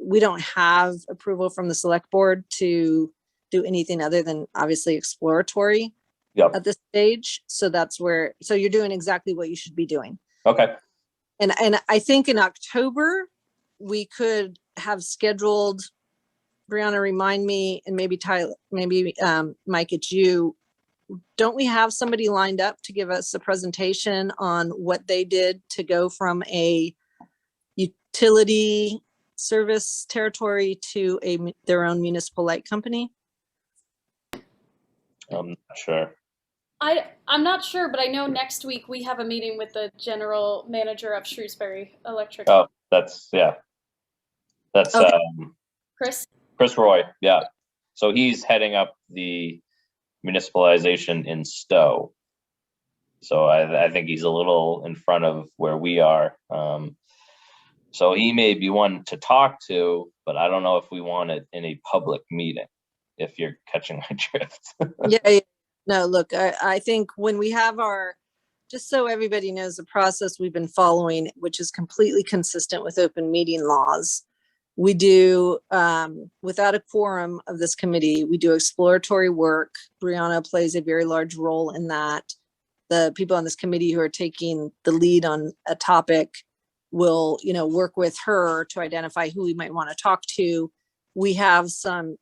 F: we don't have approval from the select board to do anything other than obviously exploratory.
C: Yep.
F: At this stage. So so you're doing exactly what you should be doing.
C: Okay.
F: And I think in October, we could have scheduled, Brianna, remind me, and maybe Tyler, maybe Mike, it's you. Don't we have somebody lined up to give us a presentation on what they did to go from a utility service territory to their own municipal light company?
C: I'm not sure.
B: I'm not sure, but I know next week we have a meeting with the general manager of Shrewsbury Electric.
C: Oh, that's okay. Chris Roy. Yeah. So he's heading up the municipalization in Stowe. So I think he's a little in front of where we are. So he may be one to talk to, but I don't know if we want it in a public meeting, if you're catching my drift.
F: Yeah. No, look, I think when we have just so everybody knows the process we've been following, which is completely consistent with open meeting laws, we do, without a quorum of this committee, we do exploratory work. Brianna plays a very large role in that. The people on this committee who are taking the lead on a topic will, work with her to identify who we might want to talk to. We have some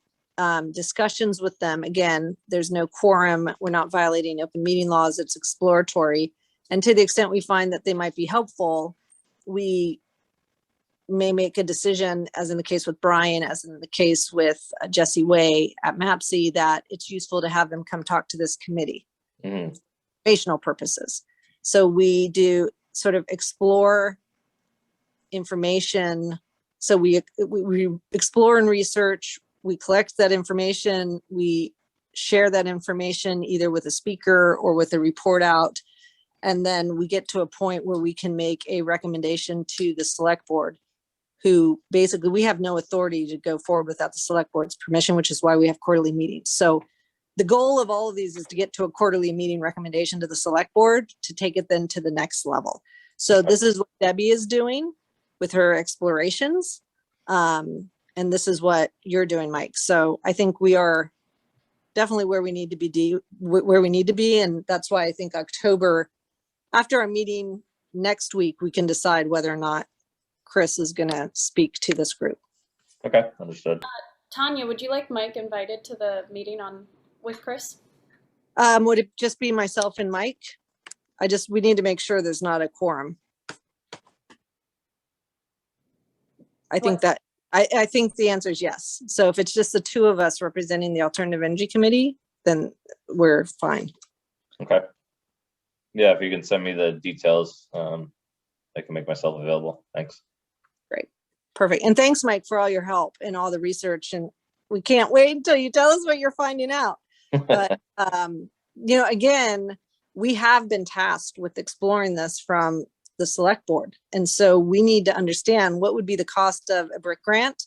F: discussions with them. Again, there's no quorum. We're not violating open meeting laws. It's exploratory. And to the extent we find that they might be helpful, we may make a decision, as in the case with Brian, as in the case with Jesse Way at MAPC, that it's useful to have them come talk to this committee for informational purposes. So we do sort of explore information. So we explore and research. We collect that information, we share that information either with a speaker or with a report out. And then we get to a point where we can make a recommendation to the select board, who basically we have no authority to go forward without the select board's permission, which is why we have quarterly meetings. So the goal of all of these is to get to a quarterly meeting recommendation to the select board to take it then to the next level. So this is what Debbie is doing with her explorations. And this is what you're doing, Mike. So I think we are definitely where we need to be, and that's why I think October, after our meeting next week, we can decide whether or not Chris is going to speak to this group.
C: Okay, understood.
B: Tanya, would you like Mike invited to the meeting with Chris?
F: Would it just be myself and Mike? We need to make sure there's not a quorum. I think that, I think the answer is yes. So if it's just the two of us representing the Alternative Energy Committee, then we're fine.
C: Okay. Yeah, if you can send me the details, I can make myself available. Thanks.
F: Great. Perfect. And thanks, Mike, for all your help and all the research. And we can't wait until you tell us what you're finding out. But, again, we have been tasked with exploring this from the select board. And so we need to understand what would be the cost of a brick grant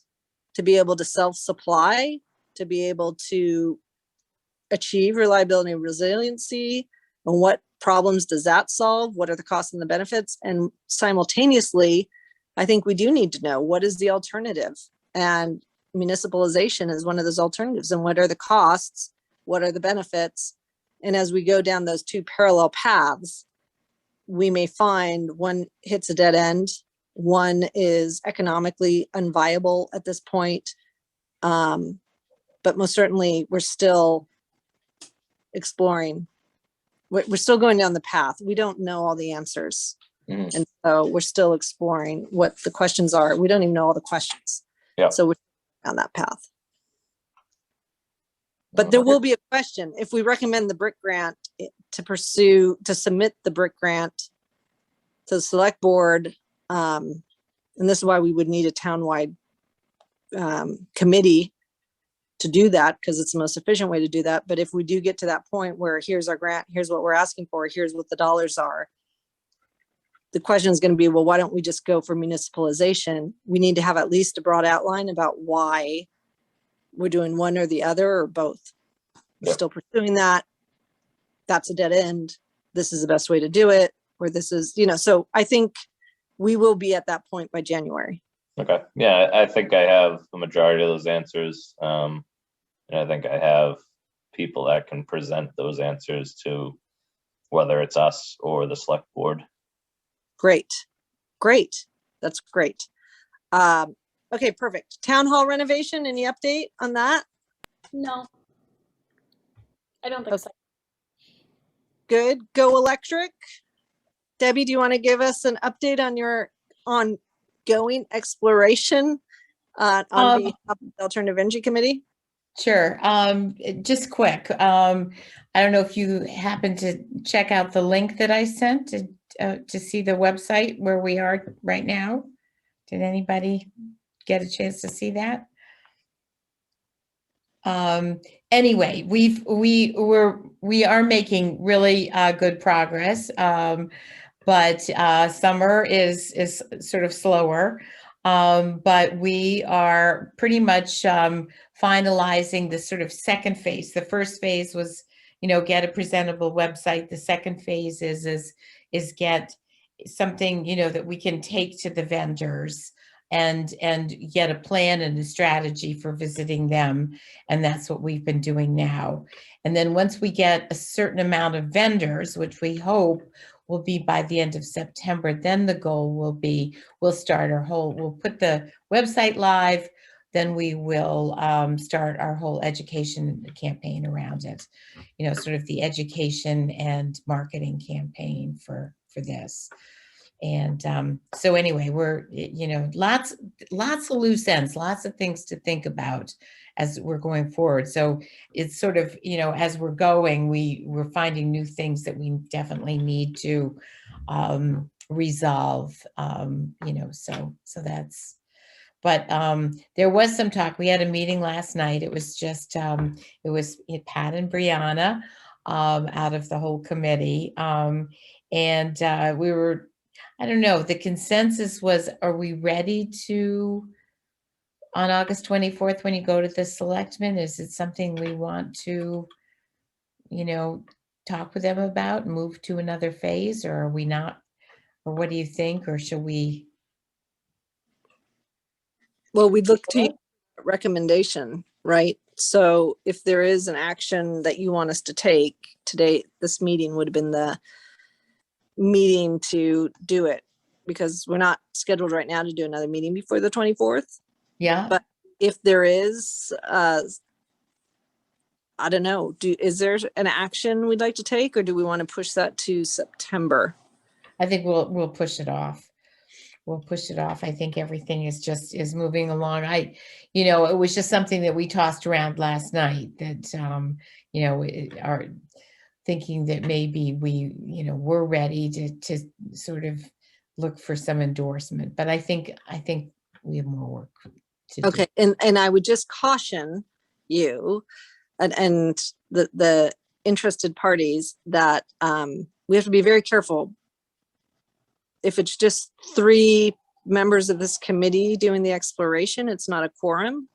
F: to be able to self-supply, to be able to achieve reliability and resiliency, and what problems does that solve? What are the costs and the benefits? And simultaneously, I think we do need to know what is the alternative, and municipalization is one of those alternatives. And what are the costs? What are the benefits? And as we go down those two parallel paths, we may find one hits a dead end, one is economically unviable at this point. But most certainly we're still exploring. We're still going down the path. We don't know all the answers.
C: Mhm.
F: And so we're still exploring what the questions are. We don't even know all the questions.
C: Yeah.
F: So we're on that path. But there will be a question. If we recommend the brick grant to submit the brick grant to the select board, and this is why we would need a townwide committee to do that, because it's the most efficient way to do that. But if we do get to that point where here's our grant, here's what we're asking for, here's what the dollars are, the question is going to be, well, why don't we just go for municipalization? We need to have at least a broad outline about why we're doing one or the other or both. We're
C: Yeah.
F: still pursuing that. That's a dead end. This is the best way to do it. Or this is, so I think we will be at that point by January.
C: Okay. Yeah, I think I have the majority of those answers. And I think I have people that can present those answers to whether it's us or the select board.
F: Great. That's great. Okay, perfect. Town hall renovation, any update on that?
B: No, I don't think so.
F: Good. Go electric. Debbie, do you want to give us an update on your ongoing exploration on behalf of the Alternative Energy Committee?
H: Sure. Just quick. I don't know if you happen to check out the link that I sent to see the website where we are right now. Did anybody get a chance to see that? Anyway, we are making really good progress, but summer is sort of slower. But we are pretty much finalizing the sort of second phase. The first phase was, get a presentable website. The second phase is get something, that we can take to the vendors and get a plan and a strategy for visiting them. And that's what we've been doing now. And then once we get a certain amount of vendors, which we hope will be by the end of September, then the goal will be, we'll put the website live, then we will start our whole education campaign around it, sort of the education and marketing campaign for this. And so anyway, we're, lots of loose ends, lots of things to think about as we're going forward. So it's sort of, as we're going, we're finding new things that we definitely need to resolve, so that's But there was some talk. We had a meeting last night. It was just, it was Pat and Brianna out of the whole committee. And we were, I don't know, the consensus was, are we ready to, on August 24th, when you go to the selectmen, is it something we want to, you know, talk with them about, move to another phase, or are we not? Or what do you think? Or should we?
F: Well, we'd look to your recommendation, right? So if there is an action that you want us to take today, this meeting would have been the meeting to do it, because we're not scheduled right now to do another meeting before the 24th.
H: Yeah.
F: But if there is, I don't know, is there an action we'd like to take, or do we want to push that to September?
H: I think we'll push it off. We'll push it off. I think everything is moving along. You know, it was just something that we tossed around last night that, you know, are thinking that maybe we, you know, we're ready to sort of look for some endorsement. But I think we have more work to do.
F: Okay, and I would just caution you and the interested parties that we have to be very careful. If it's just 3 members of this committee doing the exploration, it's not a quorum.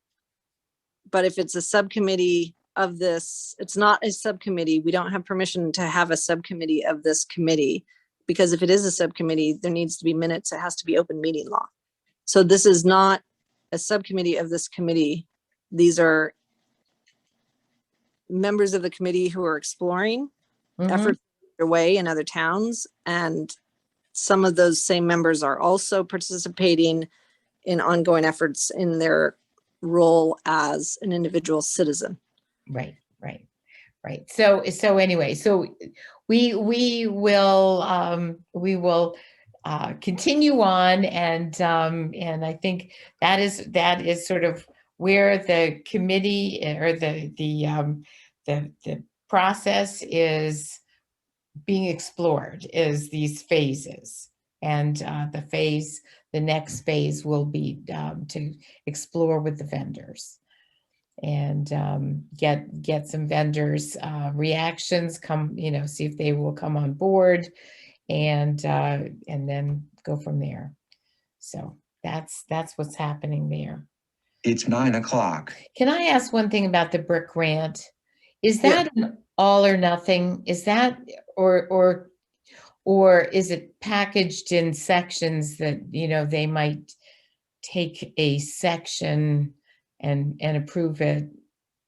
F: But if it's a subcommittee of this, it's not a subcommittee. We don't have permission to have a subcommittee of this committee, because if it is a subcommittee, there needs to be minutes. It has to be open meeting law. So this is not a subcommittee of this committee. These are members of the committee who are exploring efforts underway in other towns, and some of those same members are also participating in ongoing efforts in their role as an individual citizen.
H: Right. So anyway, so we will continue on, and I think that is sort of where the committee or the process is being explored, is these phases. And the next phase will be to explore with the vendors and get some vendors reactions, see if they will come on board, and then go from there. So that's what's happening there.
I: It's 9 o'clock.
H: Can I ask one thing about the brick grant? Is that an all or nothing? Is that or is it packaged in sections that, you know, they might take a section and approve it?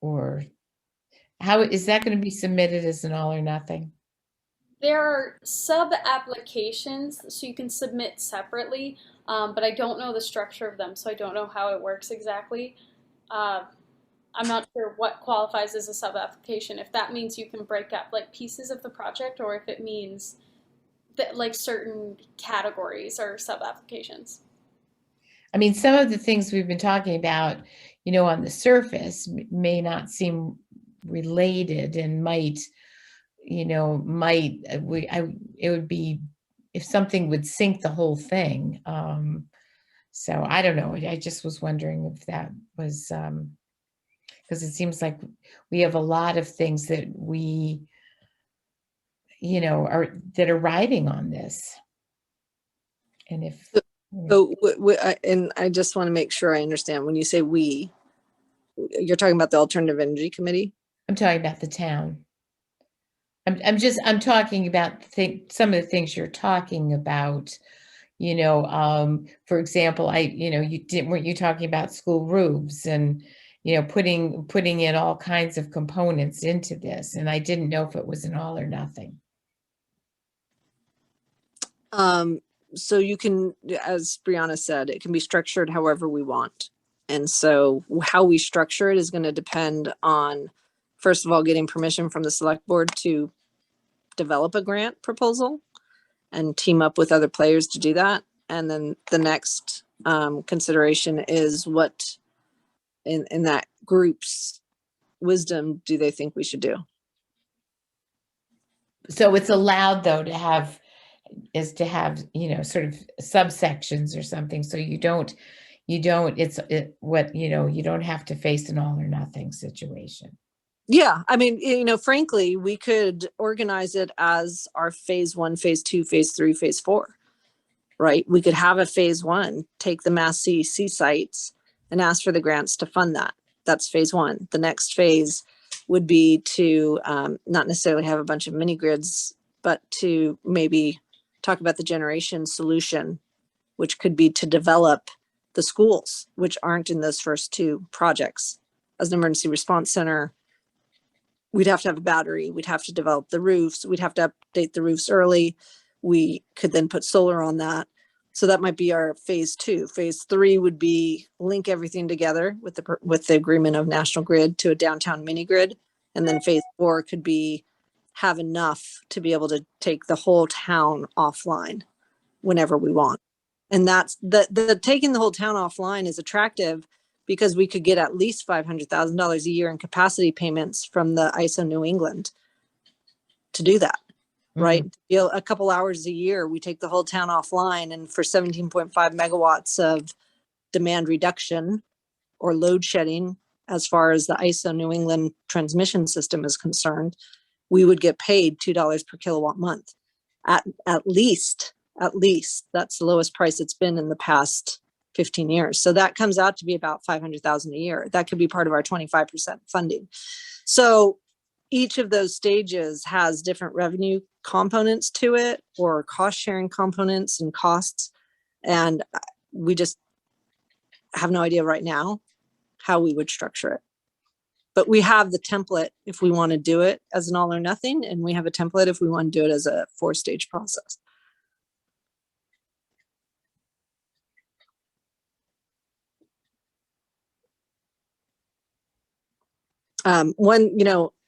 H: Or how is that going to be submitted as an all or nothing?
B: There are sub applications, so you can submit separately, but I don't know the structure of them, so I don't know how it works exactly. I'm not sure what qualifies as a sub application, if that means you can break up like pieces of the project, or if it means that like certain categories are sub applications.
H: I mean, some of the things we've been talking about, you know, on the surface may not seem related, and might, you know, it would be if something would sink the whole thing. So I don't know. I just was wondering if that was, because it seems like we have a lot of things that we, you know, are riding on this. And if
F: So, and I just want to make sure I understand, when you say we, you're talking about the Alternative Energy Committee?
H: I'm talking about the town. I'm talking about some of the things you're talking about, you know, for example, weren't you talking about school roofs and, you know, putting in all kinds of components into this, and I didn't know if it was an all or nothing.
F: So you can, as Brianna said, it can be structured however we want. And so how we structure it is going to depend on, first of all, getting permission from the select board to develop a grant proposal and team up with other players to do that. And then the next consideration is what in that group's wisdom do they think we should do?
H: So it's allowed though to have, you know, sort of subsections or something, so you don't, You don't, you don't have to face an all or nothing situation.
F: Yeah, I mean, frankly, we could organize it as our phase 1, phase 2, phase 3, phase 4, right? We could have a phase 1, take the Mass CEC sites and ask for the grants to fund that. That's phase 1. The next phase would be to not necessarily have a bunch of mini grids, but to maybe talk about the generation solution, which could be to develop the schools, which aren't in those first 2 projects. As an emergency response center, we'd have to have a battery, we'd have to develop the roofs, we'd have to update the roofs early. We could then put solar on that. So that might be our phase 2. Phase 3 would be link everything together with the agreement of National Grid to a downtown mini grid. And then phase 4 could be have enough to be able to take the whole town offline whenever we want. And that's the taking the whole town offline is attractive because we could get at least $500,000 a year in capacity payments from the ISO New England to do that, right? A couple hours a year, we take the whole town offline, and for 17.5 megawatts of demand reduction or load shedding, as far as the ISO New England transmission system is concerned, we would get paid $2 per kilowatt month. At least that's the lowest price it's been in the past 15 years. So that comes out to be about $500,000 a year. That could be part of our 25% funding. So each of those stages has different revenue components to it, or cost sharing components and costs. And we just have no idea right now how we would structure it. But we have the template if we want to do it as an all or nothing, and we have a template if we want to do it as a 4-stage process.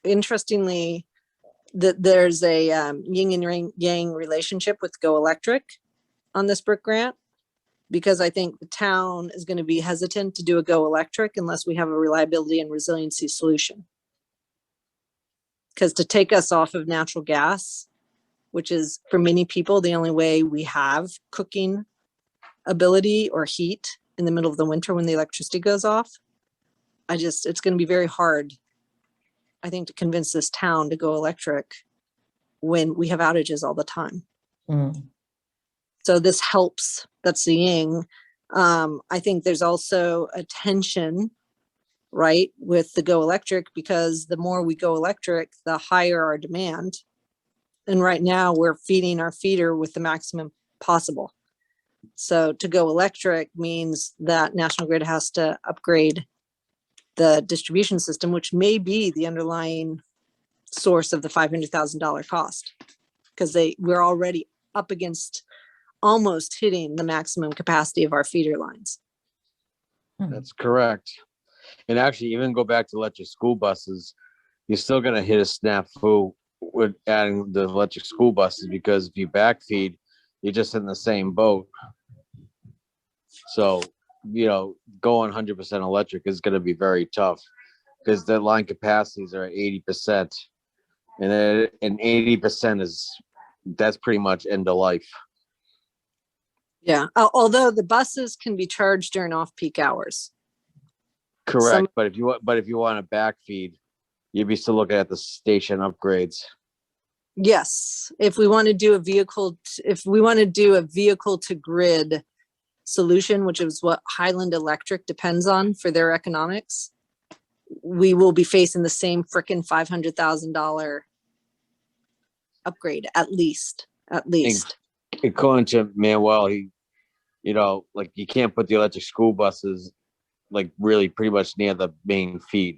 F: Interestingly, there's a yin and yang relationship with Go Electric on this BRIC grant, because I think the town is going to be hesitant to do a Go Electric unless we have a reliability and resiliency solution. Because to take us off of natural gas, which is for many people the only way we have cooking ability or heat in the middle of the winter when the electricity goes off, it's going to be very hard, I think, to convince this town to go electric when we have outages all the time. So this helps. That's the yin. I think there's also a tension, right, with the Go Electric, because the more we go electric, the higher our demand. And right now we're feeding our feeder with the maximum possible. So to go electric means that National Grid has to upgrade the distribution system, which may be the underlying source of the $500,000 cost, because we're already up against almost hitting the maximum capacity of our feeder lines.
J: That's correct. And actually, even go back to electric school buses, you're still going to hit a snafu with adding the electric school buses, because if you backfeed, you're just in the same boat. So, going 100% electric is going to be very tough, because the line capacities are 80%, and 80% that's pretty much end of life.
F: Yeah, although the buses can be charged during off-peak hours.
J: Correct, but if you want to backfeed, you'd be still looking at the station upgrades.
F: Yes, if we want to do a vehicle to grid solution, which is what Highland Electric depends on for their economics, we will be facing the same frickin' $500,000 upgrade at least.
J: According to Manuel, you can't put the electric school buses really pretty much near the main feed.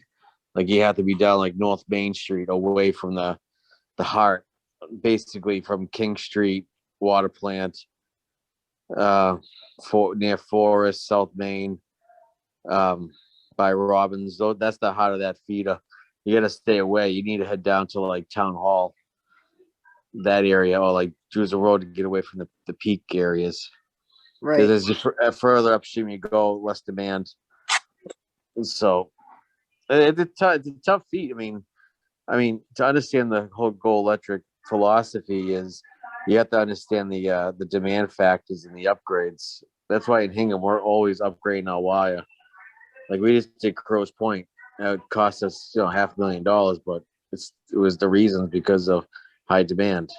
J: You have to be down North Main Street, away from the heart, basically from King Street water plant, near Forest, South Main, by Robbins. That's the heart of that feeder. You got to stay away. You need to head down to Town Hall, that area, or Druza Road, to get away from the peak areas.
F: Right.
J: Because as further upstream you go, less demand. So it's a tough feat. I mean, to understand the whole Go Electric philosophy is you have to understand the demand factors and the upgrades. That's why in Hingham, we're always upgrading our wire. Like we just did Crow's Point. It cost us, $500,000, but it was the reasons because of high demand,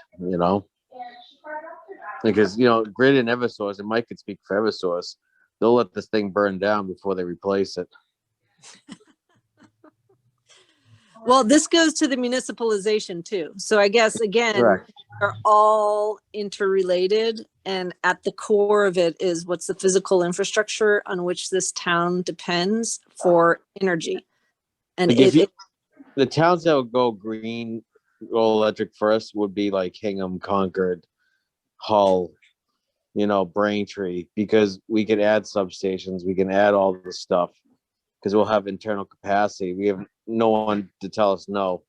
J: because, Grid and Eversource, and Mike could speak for Eversource, they'll let this thing burn down before they replace it.
F: Well, this goes to the municipalization too. So I guess, again,
J: Correct.
F: they're all interrelated. And at the core of it is what's the physical infrastructure on which this town depends for energy. And
J: Like the towns that would go green, go electric first would be like Hingham, Concord, Hull, Braintree, because we can add substations, we can add all this stuff because we'll have internal capacity. We have no one to tell us no,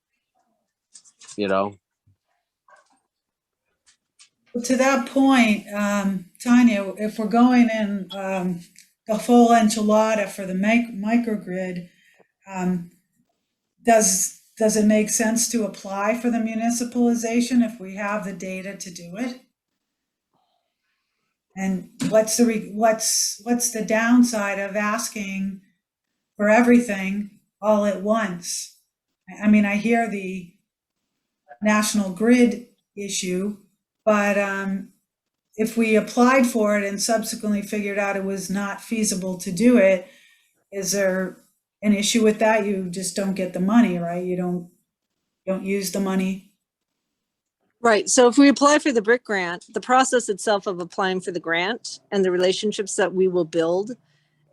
A: To that point, Tanya, if we're going in the full enchilada for the microgrid, does it make sense to apply for the municipalization if we have the data to do it? And what's the downside of asking for everything all at once? I mean, I hear the national grid issue, but if we applied for it and subsequently figured out it was not feasible to do it, is there an issue with that? You just don't get the money, right? You don't use the money.
F: right. So if we apply for the BRIC grant, the process itself of applying for the grant and the relationships that we will build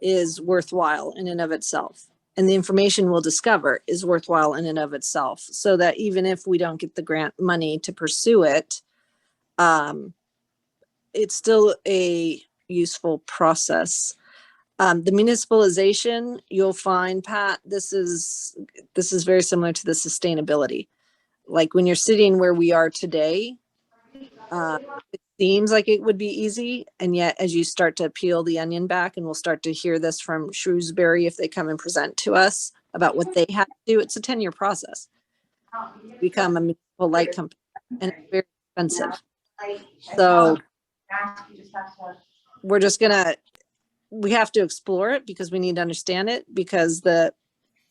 F: is worthwhile in and of itself. And the information we'll discover is worthwhile in and of itself. So that even if we don't get the grant money to pursue it, it's still a useful process. The municipalization, you'll find, Pat, this is very similar to the sustainability. Like when you're sitting where we are today, it seems like it would be easy. And yet, as you start to peel the onion back, and we'll start to hear this from Shrewsbury if they come and present to us about what they have to do, it's a 10-year process to become a municipal light company, and it's very expensive. So we have to explore it because we need to understand it, because the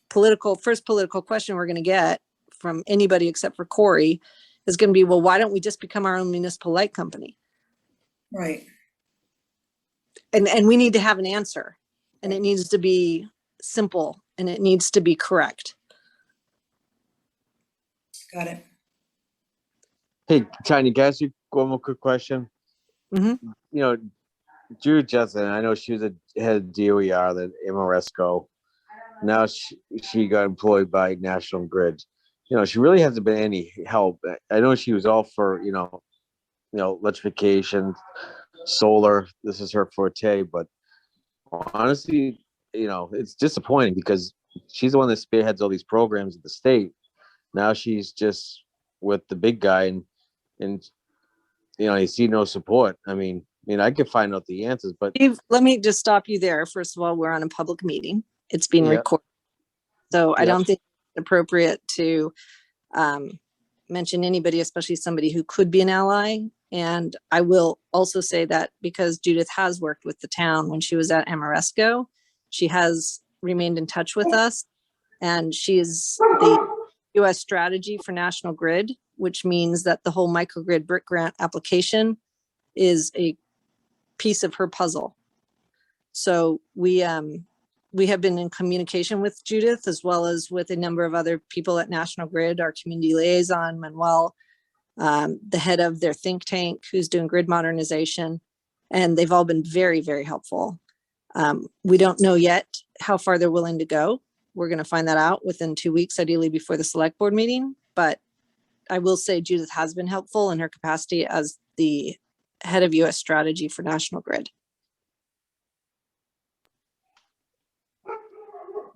F: first political question we're going to get from anybody except for Corey is going to be, well, why don't we just become our own municipal light company?
A: Right.
F: And we need to have an answer, and it needs to be simple, and it needs to be correct.
A: Got it.
J: Hey, Tanya, can I ask you one more quick question?
F: Mhm.
J: Jude Justin, I know she was a head of DOER, then Amoresco. Now she got employed by National Grid. She really hasn't been any help. I know she was all for, electrification, solar. This is her forte, but honestly, it's disappointing because she's the one that spearheads all these programs at the state. Now she's just with the big guy, and you see no support. I mean, I could find out the answers, but
F: Steve, let me just stop you there. First of all, we're on a public meeting. It's being recorded. So I don't think it's appropriate to mention anybody, especially somebody who could be an ally. And I will also say that because Judith has worked with the town when she was at Amoresco, she has remained in touch with us, and she is the US strategy for National Grid, which means that the whole microgrid BRIC grant application is a piece of her puzzle. So we have been in communication with Judith, as well as with a number of other people at National Grid, our community liaison, Manuel, the head of their think tank who's doing grid modernization, and they've all been very, very helpful. We don't know yet how far they're willing to go. We're going to find that out within 2 weeks, ideally before the select board meeting. But I will say Judith has been helpful in her capacity as the head of US strategy for National Grid.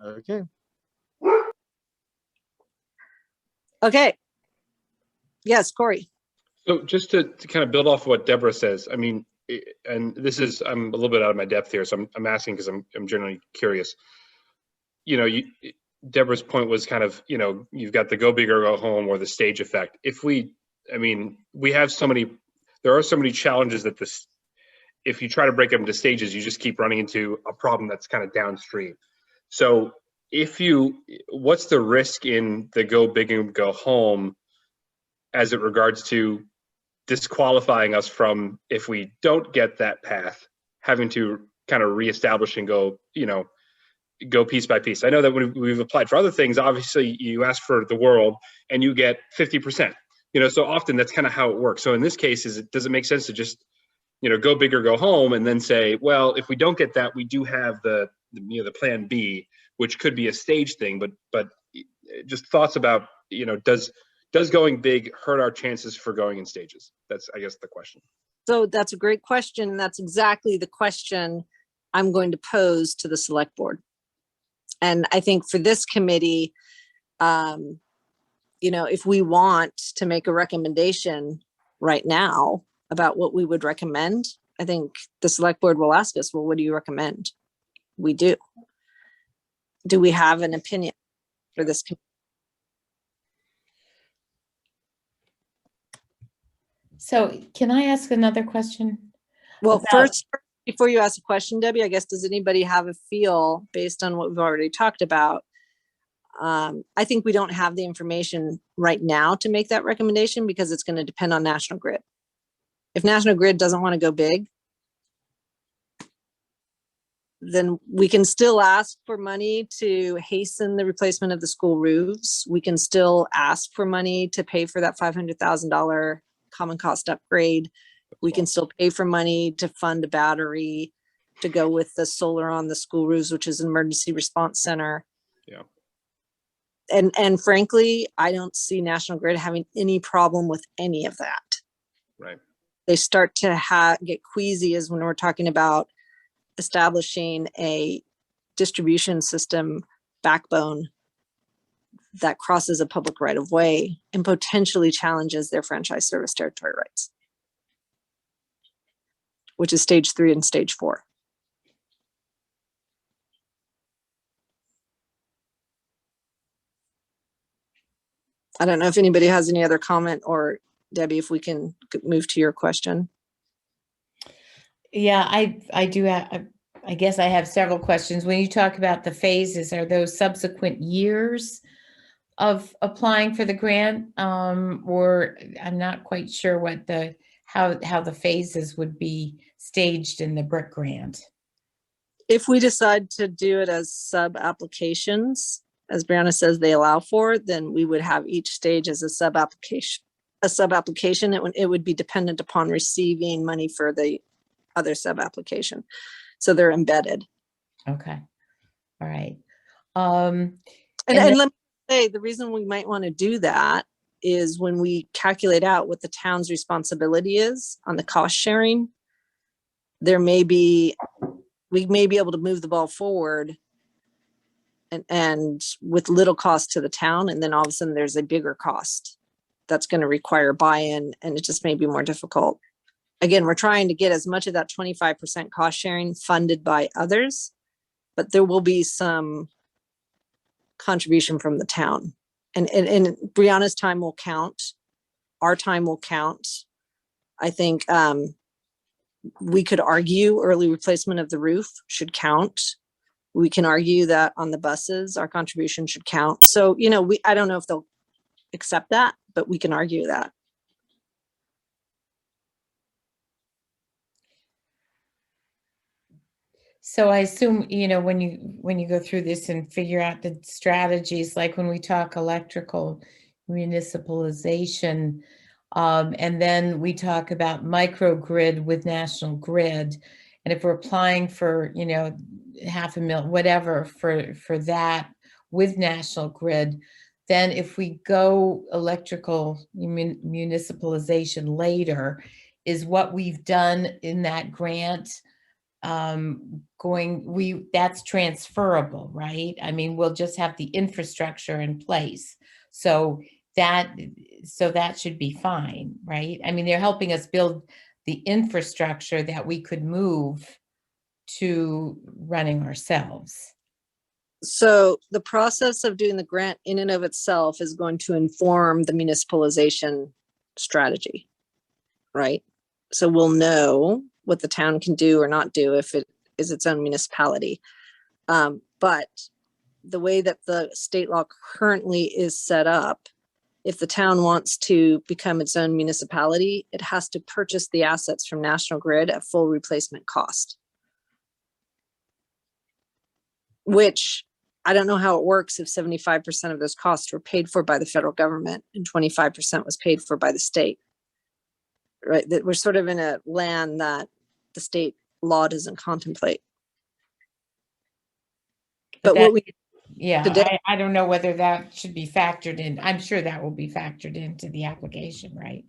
J: okay.
F: Okay. Yes, Corey.
G: So just to kind of build off what Deborah says, I mean, and this is, I'm a little bit out of my depth here, so I'm asking because I'm generally curious. Deborah's point was kind of, you've got the go big or go home, or the stage effect. There are so many challenges that if you try to break them into stages, you just keep running into a problem that's kind of downstream. So what's the risk in the go big and go home as it regards to disqualifying us from, if we don't get that path, having to kind of reestablish and go, go piece by piece? I know that when we've applied for other things, obviously you ask for the world and you get 50%, so often that's kind of how it works. So in this case, does it make sense to just, go big or go home, and then say, well, if we don't get that, we do have the plan B, which could be a stage thing, but just thoughts about, does going big hurt our chances for going in stages? That's, I guess, the question.
F: So that's a great question. And that's exactly the question I'm going to pose to the select board. And I think for this committee, if we want to make a recommendation right now about what we would recommend, I think the select board will ask us, well, what do you recommend we do? Do we have an opinion for this committee?
H: So can I ask another question?
F: Well,
H: about-
F: first, before you ask a question, Debbie, I guess, does anybody have a feel based on what we've already talked about? I think we don't have the information right now to make that recommendation because it's going to depend on National Grid. If National Grid doesn't want to go big, then we can still ask for money to hasten the replacement of the school roofs. We can still ask for money to pay for that $500,000 common cost upgrade. We can still pay for money to fund a battery to go with the solar on the school roofs, which is an emergency response center.
G: Yeah.
F: And frankly, I don't see National Grid having any problem with any of that.
G: Right.
F: They start to get queasy is when we're talking about establishing a distribution system backbone that crosses a public right of way and potentially challenges their franchise service territory rights, which is stage 3 and stage 4. I don't know if anybody has any other comment, or Debbie, if we can move to your question.
H: Yeah, I do have, I guess I have several questions. When you talk about the phases, are those subsequent years of applying for the grant? Or I'm not quite sure what how the phases would be staged in the BRIC grant.
F: If we decide to do it as sub-applications, as Brianna says they allow for, then we would have each stage as a sub-application. It would be dependent upon receiving money for the other sub-application. So they're embedded.
H: Okay. All right.
F: And let me say, the reason we might want to do that is when we calculate out what the town's responsibility is on the cost sharing, we may be able to move the ball forward and with little cost to the town. And then all of a sudden there's a bigger cost that's going to require buy-in, and it just may be more difficult. Again, we're trying to get as much of that 25% cost sharing funded by others, but there will be some contribution from the town. And Brianna's time will count. Our time will count. I think we could argue early replacement of the roof should count. We can argue that on the buses, our contribution should count. So, I don't know if they'll accept that, but we can argue that.
H: So I assume, when you go through this and figure out the strategies, like when we talk electrical municipalization, and then we talk about microgrid with National Grid, and if we're applying for, $500,000, whatever, for that with National Grid, then if we go electrical municipalization later, is what we've done in that grant that's transferable, right? I mean, we'll just have the infrastructure in place. So that should be fine, right? I mean, they're helping us build the infrastructure that we could move to running ourselves.
F: So the process of doing the grant in and of itself is going to inform the municipalization strategy, right? So we'll know what the town can do or not do if it is its own municipality. But the way that the state law currently is set up, if the town wants to become its own municipality, it has to purchase the assets from National Grid at full replacement cost. Which I don't know how it works if 75% of those costs were paid for by the federal government and 25% was paid for by the state. Right, that we're sort of in a land that the state law doesn't contemplate. But
H: that-
F: what we
H: Yeah,
F: today-
H: I don't know whether that should be factored in. I'm sure that will be factored into the application, right?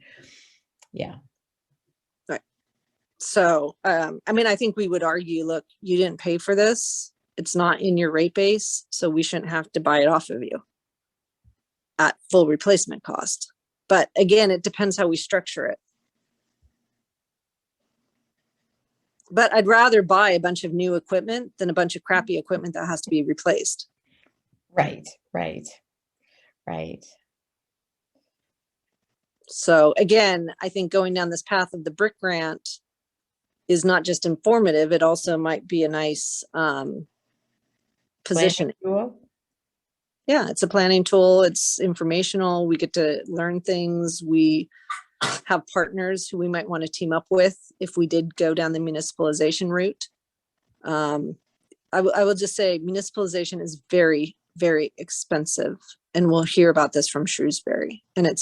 H: Yeah.
F: So, I mean, I think we would argue, look, you didn't pay for this. It's not in your rate base, so we shouldn't have to buy it off of you at full replacement cost. But again, it depends how we structure it. But I'd rather buy a bunch of new equipment than a bunch of crappy equipment that has to be replaced.
H: Right.
F: So again, I think going down this path of the brick grant is not just informative, it also might be a nice position. Yeah, it's a planning tool. It's informational. We get to learn things. We have partners who we might want to team up with if we did go down the municipalization route. I will just say municipalization is very, very expensive, and we'll hear about this from Shrewsbury. And it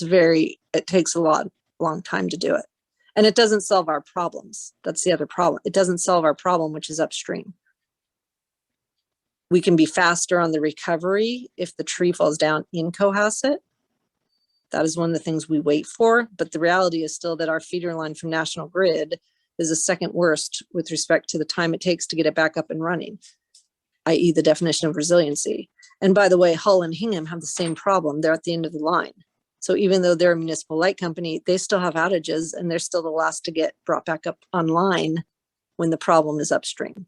F: takes a long time to do it. And it doesn't solve our problems. That's the other problem. It doesn't solve our problem, which is upstream. We can be faster on the recovery if the tree falls down in Cohasset. That is one of the things we wait for. But the reality is still that our feeder line from National Grid is the second worst with respect to the time it takes to get it back up and running, i.e. the definition of resiliency. And by the way, Hull and Hingham have the same problem. They're at the end of the line. So even though they're a municipal light company, they still have outages and they're still the last to get brought back up online when the problem is upstream.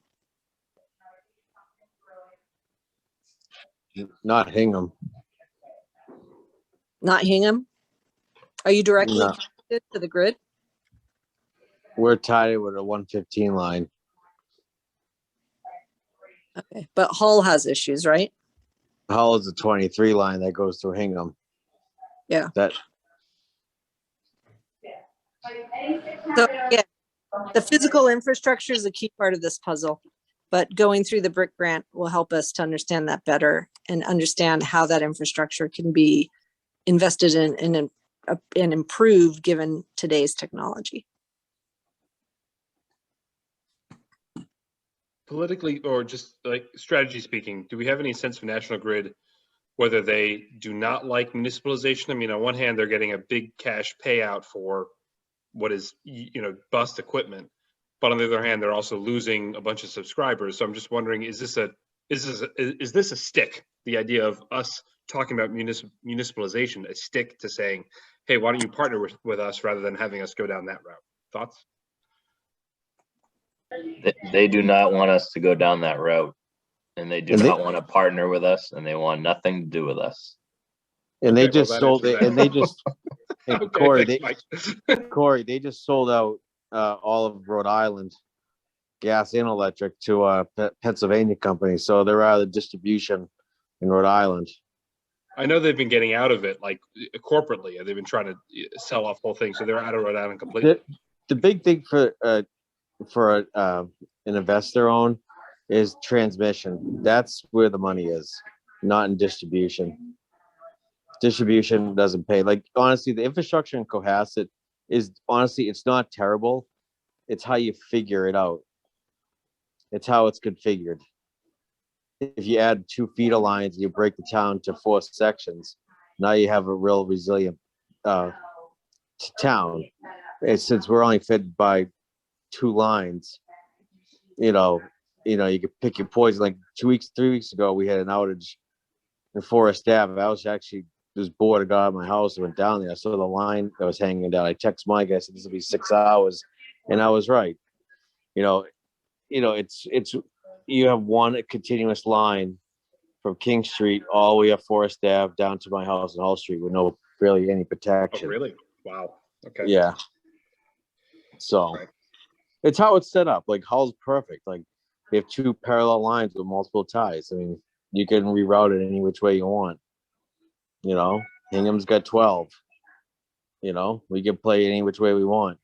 J: Not Hingham.
F: Not Hingham? Are you directly
J: No.
F: connected to the grid?
J: We're tied with a 115 line.
F: Okay, but Hull has issues, right?
J: Hull is a 23 line that goes through Hingham.
F: Yeah.
J: That
F: So yeah, the physical infrastructure is a key part of this puzzle, but going through the brick grant will help us to understand that better and understand how that infrastructure can be invested in and improved given today's technology.
G: Politically, or just like strategy speaking, do we have any sense from National Grid whether they do not like municipalization? I mean, on one hand, they're getting a big cash payout for what is, bust equipment, but on the other hand, they're also losing a bunch of subscribers. So I'm just wondering, is this a stick? The idea of us talking about municipalization, a stick to saying, hey, why don't you partner with us rather than having us go down that route? Thoughts?
C: They do not want us to go down that route, and they do not want to partner with us, and they want nothing to do with us.
J: and they
G: Okay, well,
J: just
G: that
J: sold
G: answers
J: it,
G: that.
J: and they just and
G: Okay,
J: Corey,
G: thanks, Mike.
J: Corey, they just sold out all of Rhode Island, gas and electric, to a Pennsylvania company. So they're out of the distribution in Rhode Island.
G: I know they've been getting out of it, like corporately. They've been trying to sell off the whole thing, so they're out of Rhode Island completely.
J: The big thing for an investor own is transmission. That's where the money is, not in distribution. Distribution doesn't pay. Like, honestly, the infrastructure in Cohasset is, honestly, it's not terrible. It's how you figure it out. It's how it's configured. If you add 2 feeder lines and you break the town to 4 sections, now you have a real resilient town. And since we're only fed by 2 lines, you can pick your poison. Like 3 weeks ago, we had an outage in Forest Ave. I was actually just bored. I got out of my house and went down there. I saw the line that was hanging down. I texted Mike. I said, "This will be 6 hours," and I was right. It's you have one continuous line from King Street all the way up Forest Ave down to my house in Hall Street with no really any
G: Oh,
J: protection.
G: really? Wow. Okay.
J: Yeah. So,
G: Right.
J: it's how it's set up. Like Hull's perfect. Like they have 2 parallel lines with multiple ties. I mean, you can reroute it any which way you want. You know, Hingham's got 12. You know, we can play any which way we want.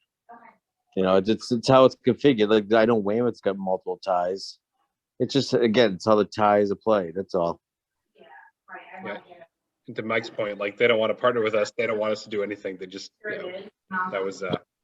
J: You know, it's how it's configured. Like I know Weymouth's got multiple ties. It's just, again, it's how the ties are played. That's all.
G: Yeah. And to Mike's point, like they don't want to partner with us. They don't want us to do anything. They just, that was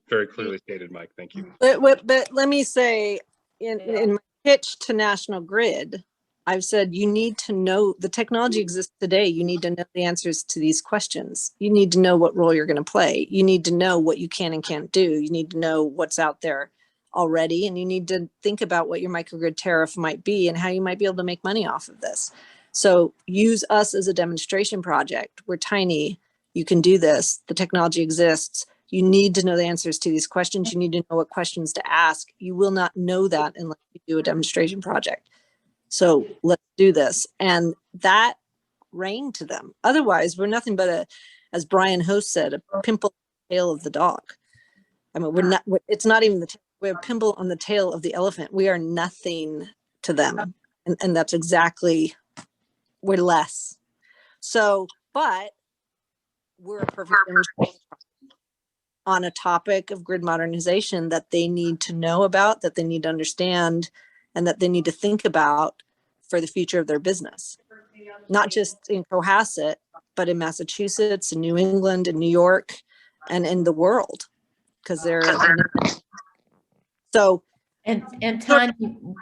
G: very clearly stated, Mike. Thank you.
F: But let me say, in my pitch to National Grid, I've said you need to know the technology exists today. You need to know the answers to these questions. You need to know what role you're going to play. You need to know what you can and can't do. You need to know what's out there already, and you need to think about what your microgrid tariff might be and how you might be able to make money off of this. So use us as a demonstration project. We're tiny. You can do this. The technology exists. You need to know the answers to these questions. You need to know what questions to ask. You will not know that unless you do a demonstration project. So let's do this. And that rang to them. Otherwise, we're nothing but a, as Brian Host said, a pimple on the tail of the dog. I mean, it's not even we're a pimple on the tail of the elephant. We are nothing to them. And that's exactly, we're less. So, but we're a perfect demonstration on a topic of grid modernization that they need to know about, that they need to understand, and that they need to think about for the future of their business. Not just in Cohasset, but in Massachusetts, in New England, in New York, and in the world. Because they're so.
H: And Tanya,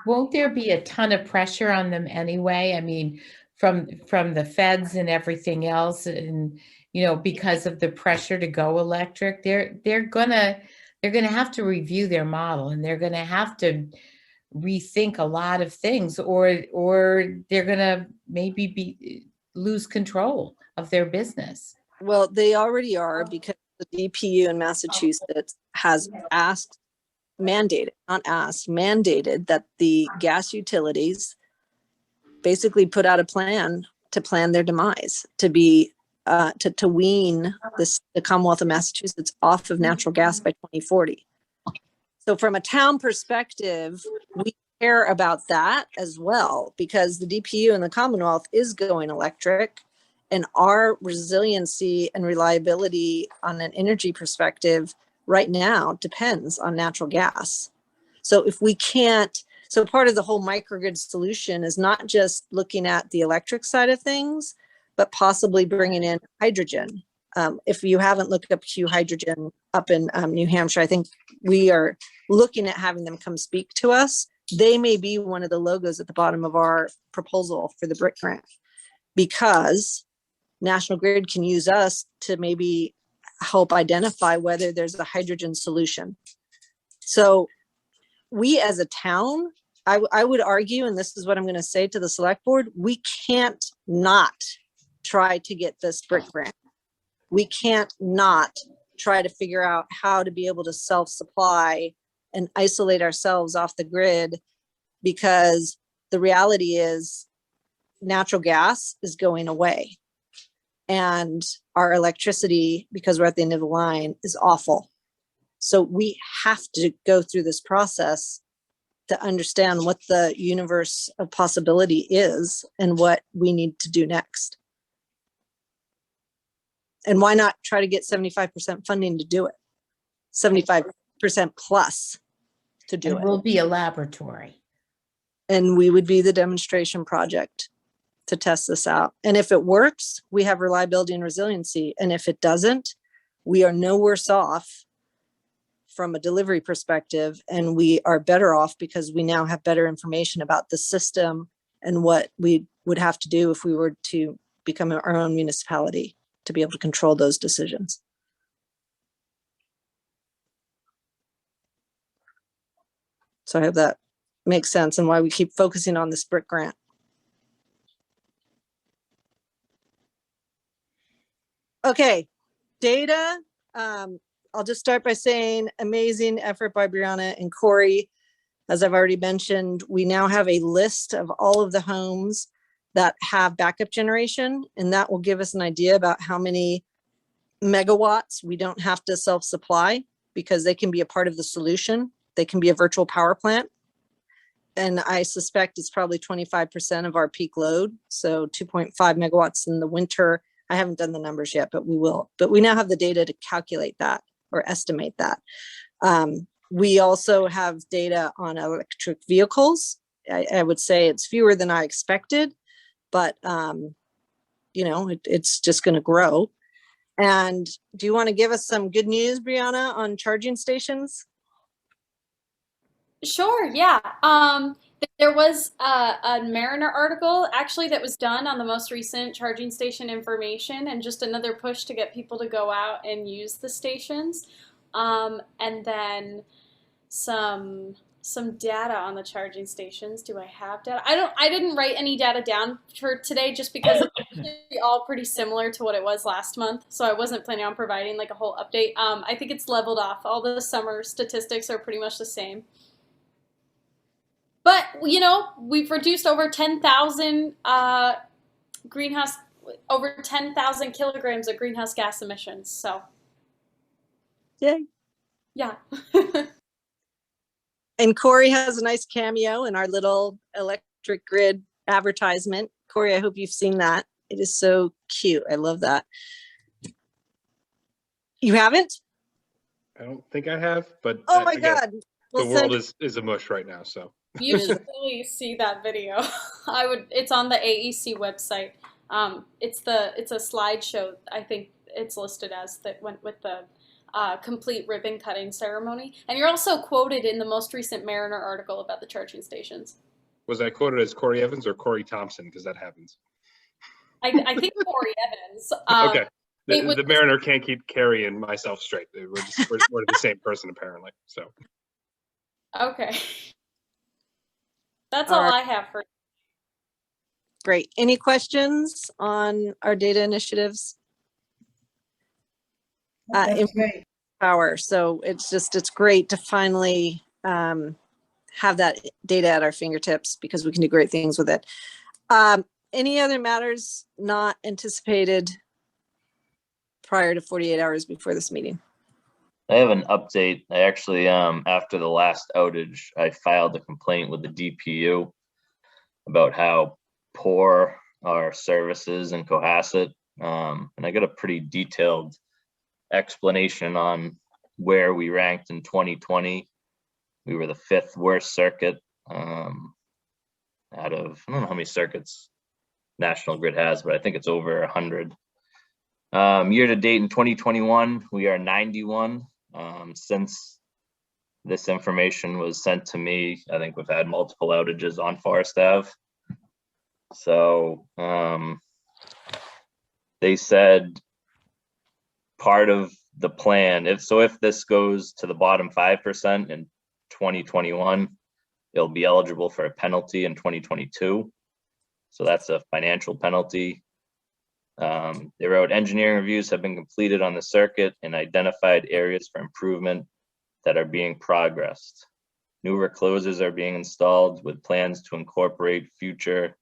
H: won't there be a ton of pressure on them anyway? I mean, from the feds and everything else, and you know, because of the pressure to go electric, they're gonna have to review their model, and they're gonna have to rethink a lot of things, or they're gonna maybe lose control of their business.
F: Well, they already are, because the DPU in Massachusetts has mandated that the gas utilities basically put out a plan to plan their demise, to be to wean the Commonwealth of Massachusetts off of natural gas by 2040. So from a town perspective, we care about that as well, because the DPU in the Commonwealth is going electric, and our resiliency and reliability on an energy perspective right now depends on natural gas. So if we can't, so part of the whole microgrid solution is not just looking at the electric side of things, but possibly bringing in hydrogen. If you haven't looked up Q Hydrogen up in New Hampshire, I think we are looking at having them come speak to us. They may be one of the logos at the bottom of our proposal for the BRIC grant, because National Grid can use us to maybe help identify whether there's a hydrogen solution. So we as a town, I would argue, and this is what I'm going to say to the select board, we can't not try to get this BRIC grant. We can't not try to figure out how to be able to self-supply and isolate ourselves off the grid, because the reality is natural gas is going away. And our electricity, because we're at the end of the line, is awful. So we have to go through this process to understand what the universe of possibility is and what we need to do next. And why not try to get 75% funding to do it? 75% plus to do
H: And
F: it.
H: we'll be a laboratory.
F: And we would be the demonstration project to test this out. And if it works, we have reliability and resiliency. And if it doesn't, we are no worse off from a delivery perspective, and we are better off because we now have better information about the system and what we would have to do if we were to become our own municipality to be able to control those decisions. So I hope that makes sense, and why we keep focusing on this BRIC grant. Okay, data. I'll just start by saying amazing effort by Brianna and Corey. As I've already mentioned, we now have a list of all of the homes that have backup generation, and that will give us an idea about how many megawatts we don't have to self-supply, because they can be a part of the solution. they can be a virtual power plant. And I suspect it's probably 25% of our peak load. So 2.5 megawatts in the winter. I haven't done the numbers yet, but we will. But we now have the data to calculate that or estimate that. We also have data on electric vehicles. I would say it's fewer than I expected, but you know, it's just going to grow. And do you want to give us some good news, Brianna, on charging stations?
B: Sure, yeah. There was a Mariner article actually that was done on the most recent charging station information, and just another push to get people to go out and use the stations. And then some data on the charging stations. Do I have data? I didn't write any data down for today just because it's actually all pretty similar to what it was last month. So I wasn't planning on providing like a whole update. I think it's leveled off. All the summer statistics are pretty much the same. But, you know, we've reduced over 10,000 over 10,000 kilograms of greenhouse gas emissions. So,
F: Yay.
B: yeah.
F: And Corey has a nice cameo in our little electric grid advertisement. Corey, I hope you've seen that. It is so cute. I love that. You haven't?
G: I don't think I have, but
F: Oh my
G: again,
F: God.
G: the
F: We'll
G: world
F: send-
G: is a mush right now. So
B: You should really see that video. It's on the AEC website. It's a slideshow. I think it's listed as that went with the complete ribbon cutting ceremony. And you're also quoted in the most recent Mariner article about the charging stations.
G: was I quoted as Corey Evans or Corey Thompson? Because that happens.
B: I think Corey Evans.
G: Okay. The Mariner can't keep Carrie and myself straight. We're the same person apparently. So.
B: Okay. That's all I have for.
F: Great. Any questions on our data initiatives?
A: That's great.
F: Power. So it's great to finally have that data at our fingertips because we can do great things with it. Any other matters not anticipated prior to 48 hours before this meeting?
C: I have an update. I actually, after the last outage, I filed a complaint with the DPU about how poor our services in Cohasset. And I got a pretty detailed explanation on where we ranked in 2020. We were the 5th worst circuit out of, I don't know how many circuits National Grid has, but I think it's over 100. Year to date in 2021, we are 91. Since this information was sent to me, I think we've had multiple outages on Forest Ave. So they said part of the plan, if this goes to the bottom 5% in 2021, it'll be eligible for a penalty in 2022. So that's a financial penalty. They wrote, engineering reviews have been completed on the circuit and identified areas for improvement that are being progressed. New reclosers are being installed with plans to incorporate future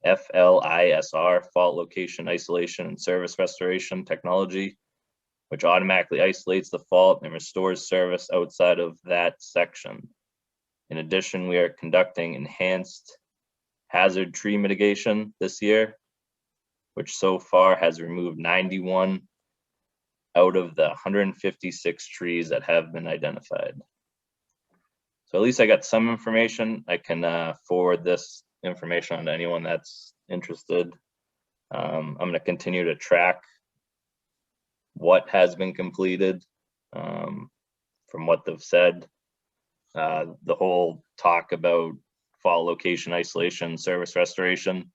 C: FLISR, fault location isolation and service restoration technology, which automatically isolates the fault and restores service outside of that section. In addition, we are conducting enhanced hazard tree mitigation this year, which so far has removed 91 out of the 156 trees that have been identified. So at least I got some information. I can forward this information on to anyone that's interested. I'm going to continue to track what has been completed from what they've said. The whole talk about fault location isolation, service restoration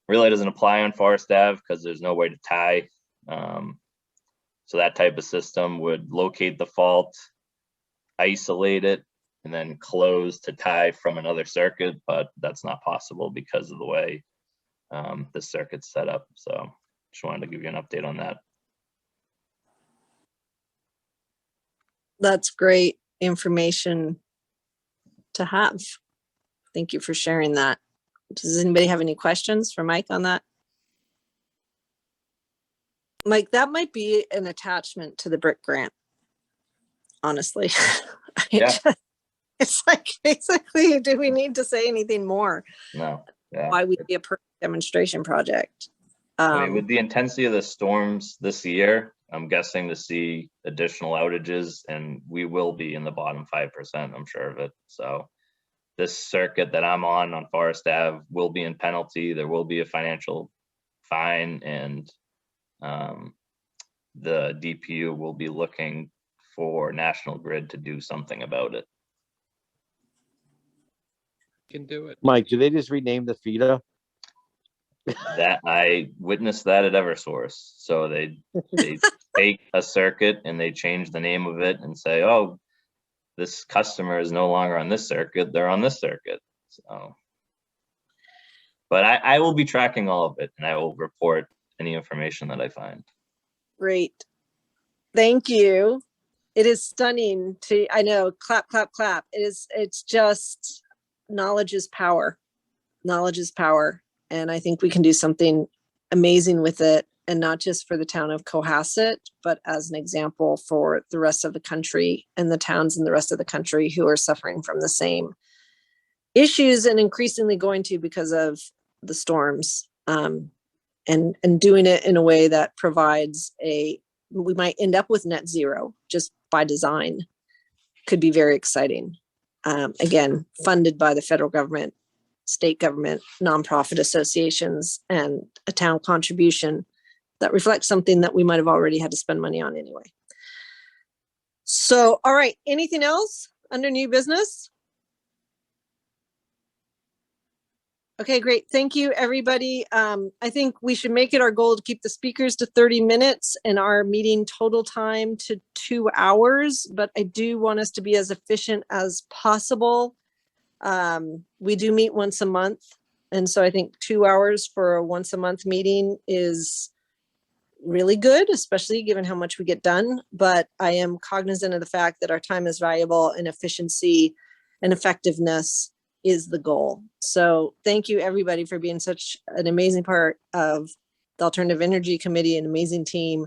C: really doesn't apply on Forest Ave because there's no way to tie. So that type of system would locate the fault, isolate it, and then close to tie from another circuit, but that's not possible because of the way the circuit's set up. So just wanted to give you an update on that.
F: That's great information to have. Thank you for sharing that. Does anybody have any questions for Mike on that? Mike, that might be an attachment to the BRIC grant. Honestly,
C: Yeah.
F: It's like, basically, do we need to say anything more?
C: No, yeah.
F: Why we be a perfect demonstration project?
C: I mean, with the intensity of the storms this year, I'm guessing to see additional outages, and we will be in the bottom 5%, I'm sure of it. So this circuit that I'm on Forest Ave will be in penalty. There will be a financial fine, and the DPU will be looking for National Grid to do something about it.
G: Can do it.
J: Mike, do they just rename the feeder?
C: That I witnessed that at Eversource. So they take a circuit and they change the name of it and say, oh, this customer is no longer on this circuit, they're on this circuit. So, but I will be tracking all of it, and I will report any information that I find.
F: Great. Thank you. It is stunning to, I know, clap, clap, clap. It's just, knowledge is power. Knowledge is power. And I think we can do something amazing with it, and not just for the town of Cohasset, but as an example for the rest of the country and the towns in the rest of the country who are suffering from the same issues and increasingly going to because of the storms, and doing it in a way that provides we might end up with net zero just by design. Could be very exciting. Again, funded by the federal government, state government, nonprofit associations, and a town contribution that reflects something that we might have already had to spend money on anyway. So, all right, anything else under new business? Okay, great. Thank you, everybody. I think we should make it our goal to keep the speakers to 30 minutes and our meeting total time to 2 hours, but I do want us to be as efficient as possible. We do meet once a month, and so I think 2 hours for a once a month meeting is really good, especially given how much we get done. But I am cognizant of the fact that our time is valuable, and efficiency and effectiveness is the goal. So thank you, everybody, for being such an amazing part of the Alternative Energy Committee, an amazing team.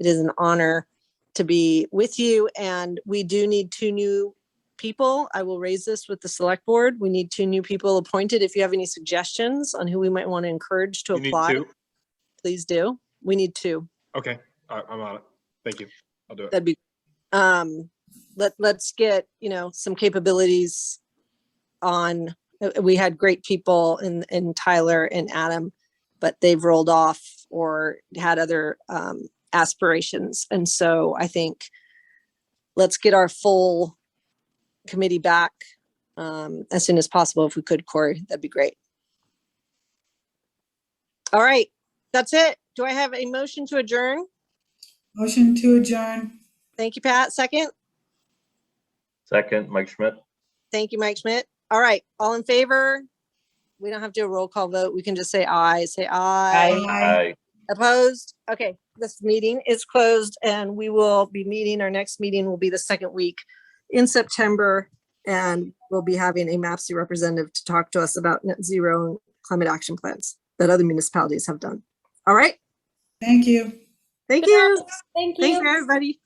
F: It is an honor to be with you, and we do need 2 new people. I will raise this with the select board. We need 2 new people appointed. If you have any suggestions on who we might want to encourage to
G: You need
F: apply,
G: 2?
F: please do. We need 2.
G: Okay, I'm on it. Thank you. I'll do it.
F: That'd be, let's get, some capabilities on. We had great people in Tyler and Adam, but they've rolled off or had other aspirations. And so I think let's get our full committee back as soon as possible. If we could, Corey, that'd be great. All right, that's it. Do I have a motion to adjourn?
A: Motion to adjourn.
F: Thank you, Pat. Second.
C: Second, Mike Schmidt.
F: Thank you, Mike Schmidt. All right, all in favor? We don't have to do a roll call vote. We can just say aye. Say aye.
C: Aye.
F: Opposed? Okay, this meeting is closed, and we will be meeting. Our next meeting will be the second week in September, and we'll be having a MAPC representative to talk to us about net zero and climate action plans that other municipalities have done. All right.
A: Thank you.
F: Thank you.
B: Thank you.
F: Thank you, everybody.